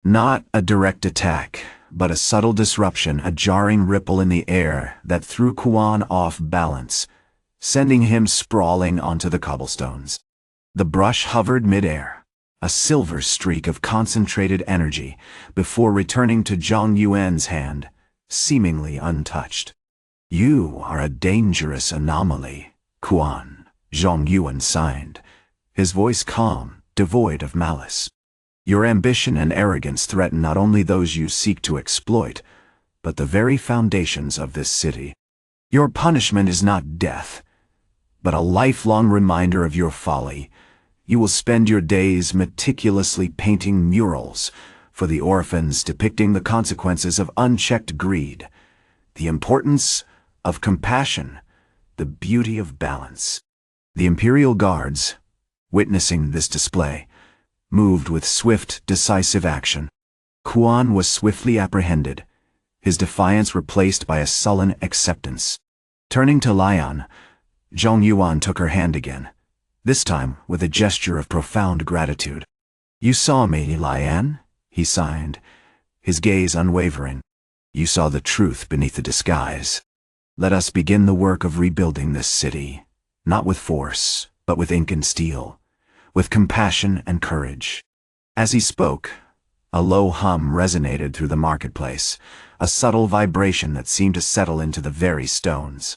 Not a direct attack, but a subtle disruption, a jarring ripple in the air that threw Kuan off balance, sending him sprawling onto the cobblestones. The brush hovered midair, a silver streak of concentrated energy, before returning to Zhong-Yuan's hand, seemingly untouched. "You are a dangerous anomaly, Kuan," Zhong-Yuan signed, his voice calm, devoid of malice. "Your ambition and arrogance threaten not only those you seek to exploit, but the very foundations of this city. Your punishment is not death, but a lifelong reminder of your folly. You will spend your days meticulously painting murals for the orphans, depicting the consequences of unchecked greed, the importance of compassion, the beauty of balance." The Imperial Guards, witnessing this display, moved with swift, decisive action. Kuan was swiftly apprehended, his defiance replaced by a sullen acceptance. Turning to Lian, Zhong-Yuan took her hand again, this time with a gesture of profound gratitude. "You saw me, Lian," he signed, his gaze unwavering. "You saw the truth beneath the disguise. Let us begin the work of rebuilding this city, not with force, but with ink and steel, with compassion and courage." As he spoke, a low hum resonated through the marketplace, a subtle vibration that seemed to settle into the very stones.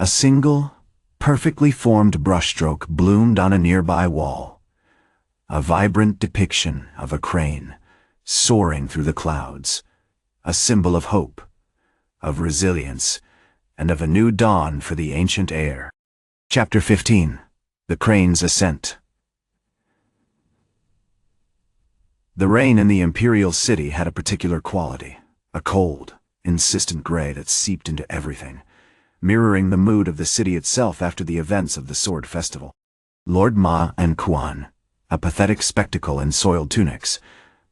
A single, perfectly formed brushstroke bloomed on a nearby wall, a vibrant depiction of a crane soaring through the clouds, a symbol of hope, of resilience, and of a new dawn for the ancient Heir. Chapter 15. The Crane's Ascent. The rain in the Imperial City had a particular quality, a cold, insistent gray that seeped into everything, mirroring the mood of the city itself after the events of the Sword Festival. Lord Ma and Kuan, a pathetic spectacle in soiled tunics,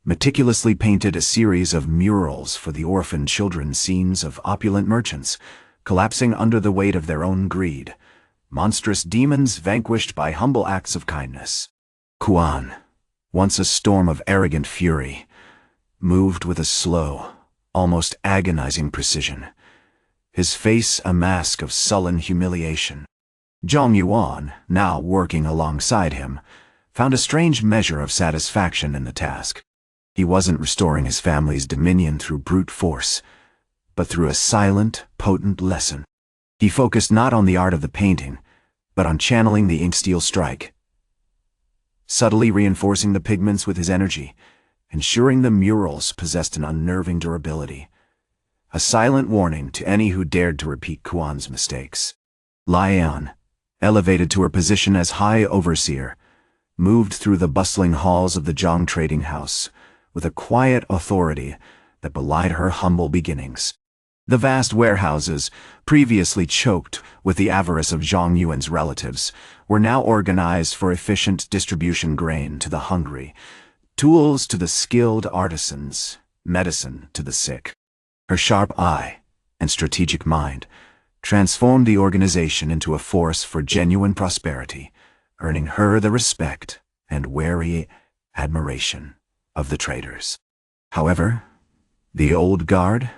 meticulously painted a series of murals for the orphaned children, scenes of opulent merchants, collapsing under the weight of their own greed, monstrous demons vanquished by humble acts of kindness. Kuan, once a storm of arrogant fury, moved with a slow, almost agonizing precision, his face a mask of sullen humiliation. Zhong-Yuan, now working alongside him, found a strange measure of satisfaction in the task. He wasn't restoring his family's dominion through brute force, but through a silent, potent lesson. He focused not on the art of the painting, but on channeling the ink-steel strike, subtly reinforcing the pigments with his energy, ensuring the murals possessed an unnerving durability, a silent warning to any who dared to repeat Kuan's mistakes. Lian, elevated to her position as High Overseer, moved through the bustling halls of the Zhong Trading House with a quiet authority that belied her humble beginnings. The vast warehouses, previously choked with the avarice of Zhong-Yuan's relatives, were now organized for efficient distribution: grain to the hungry, tools to the skilled artisans, medicine to the sick. Her sharp eye and strategic mind transformed the organization into a force for genuine prosperity, earning her the respect and wary admiration of the traders. However, the old guard,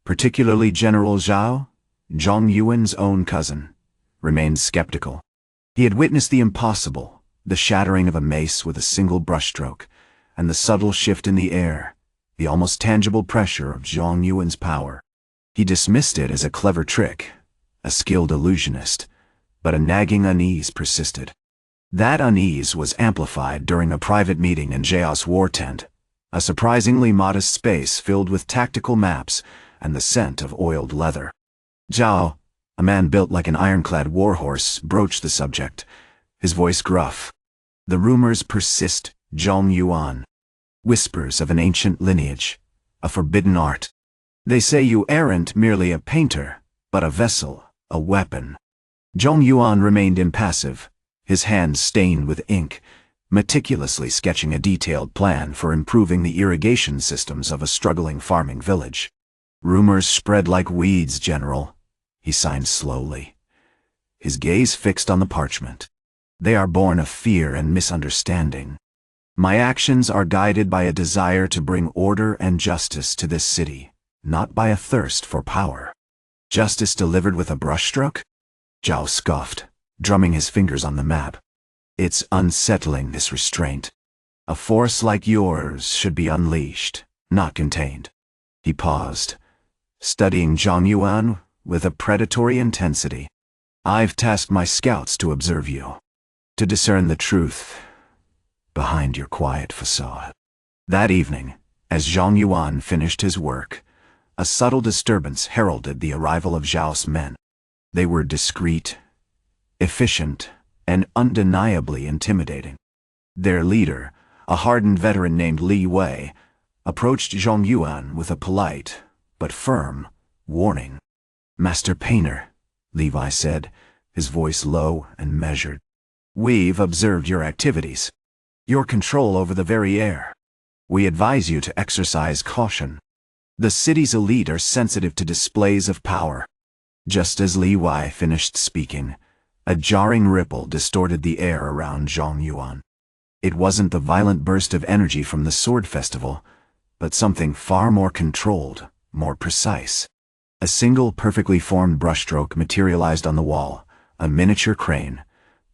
particularly General Zhao, Zhong-Yuan's own cousin, remained skeptical. He had witnessed the impossible, the shattering of a mace with a single brushstroke, and the subtle shift in the air, the almost tangible pressure of Zhong-Yuan's power. He dismissed it as a clever trick, a skilled illusionist, but a nagging unease persisted. That unease was amplified during a private meeting in Zhao's war tent, a surprisingly modest space filled with tactical maps and the scent of oiled leather. Zhao, a man built like an ironclad warhorse, broached the subject, his voice gruff. "The rumors persist, Zhong-Yuan. Whispers of an ancient lineage, a forbidden art. They say you aren't merely a painter, but a vessel, a weapon." Zhong-Yuan remained impassive, his hands stained with ink, meticulously sketching a detailed plan for improving the irrigation systems of a struggling farming village. "Rumors spread like weeds, General," he signed slowly, his gaze fixed on the parchment. "They are born of fear and misunderstanding. My actions are guided by a desire to bring order and justice to this city, not by a thirst for power." "Justice delivered with a brushstroke?" Zhao scoffed, drumming his fingers on the map. "It's unsettling, this restraint. A force like yours should be unleashed, not contained." He paused, studying Zhong-Yuan with a predatory intensity. "I've tasked my scouts to observe you, to discern the truth behind your quiet facade." That evening, as Zhong-Yuan finished his work, a subtle disturbance heralded the arrival of Zhao's men. They were discreet, efficient, and undeniably intimidating. Their leader, a hardened veteran named Li Wei, approached Zhong-Yuan with a polite, but firm, warning. "Master Painter," Levi said, his voice low and measured, "we've observed your activities, your control over the very air. We advise you to exercise caution. The city's elite are sensitive to displays of power." Just as Li Wei finished speaking, A jarring ripple distorted the air around Zhong-Yuan. It wasn't the violent burst of energy from the sword festival, but something far more controlled, more precise. A single perfectly formed brushstroke materialized on the wall, a miniature crane,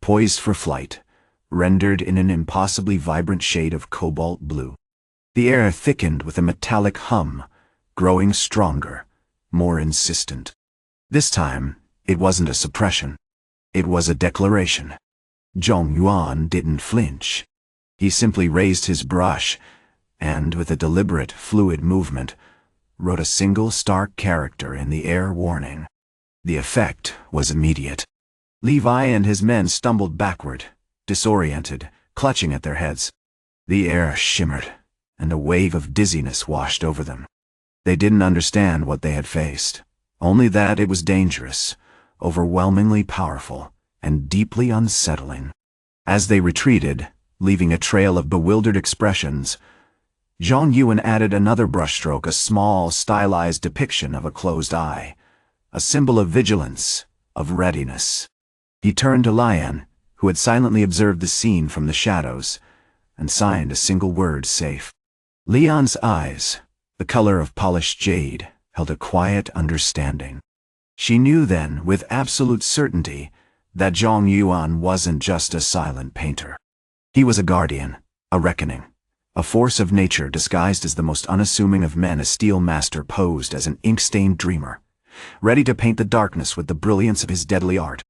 poised for flight, rendered in an impossibly vibrant shade of cobalt blue. The air thickened with a metallic hum, growing stronger, more insistent. This time, it wasn't a suppression. It was a declaration. Zhong-Yuan didn't flinch. He simply raised his brush, and with a deliberate, fluid movement, wrote a single stark character in the air warning. The effect was immediate. Levi and his men stumbled backward, disoriented, clutching at their heads. The air shimmered, and a wave of dizziness washed over them. They didn't understand what they had faced, only that it was dangerous, overwhelmingly powerful, and deeply unsettling. As they retreated, leaving a trail of bewildered expressions, Zhong-Yuan added another brushstroke, a small, stylized depiction of a closed eye, a symbol of vigilance, of readiness. He turned to Lian, who had silently observed the scene from the shadows, and signed a single word: safe. Lian's eyes, the color of polished jade, held a quiet understanding. She knew then, with absolute certainty, that Zhong-Yuan wasn't just a silent painter. He was a guardian, a reckoning, a force of nature disguised as the most unassuming of men, a steel master posed as an ink-stained dreamer, ready to paint the darkness with the brilliance of his deadly art.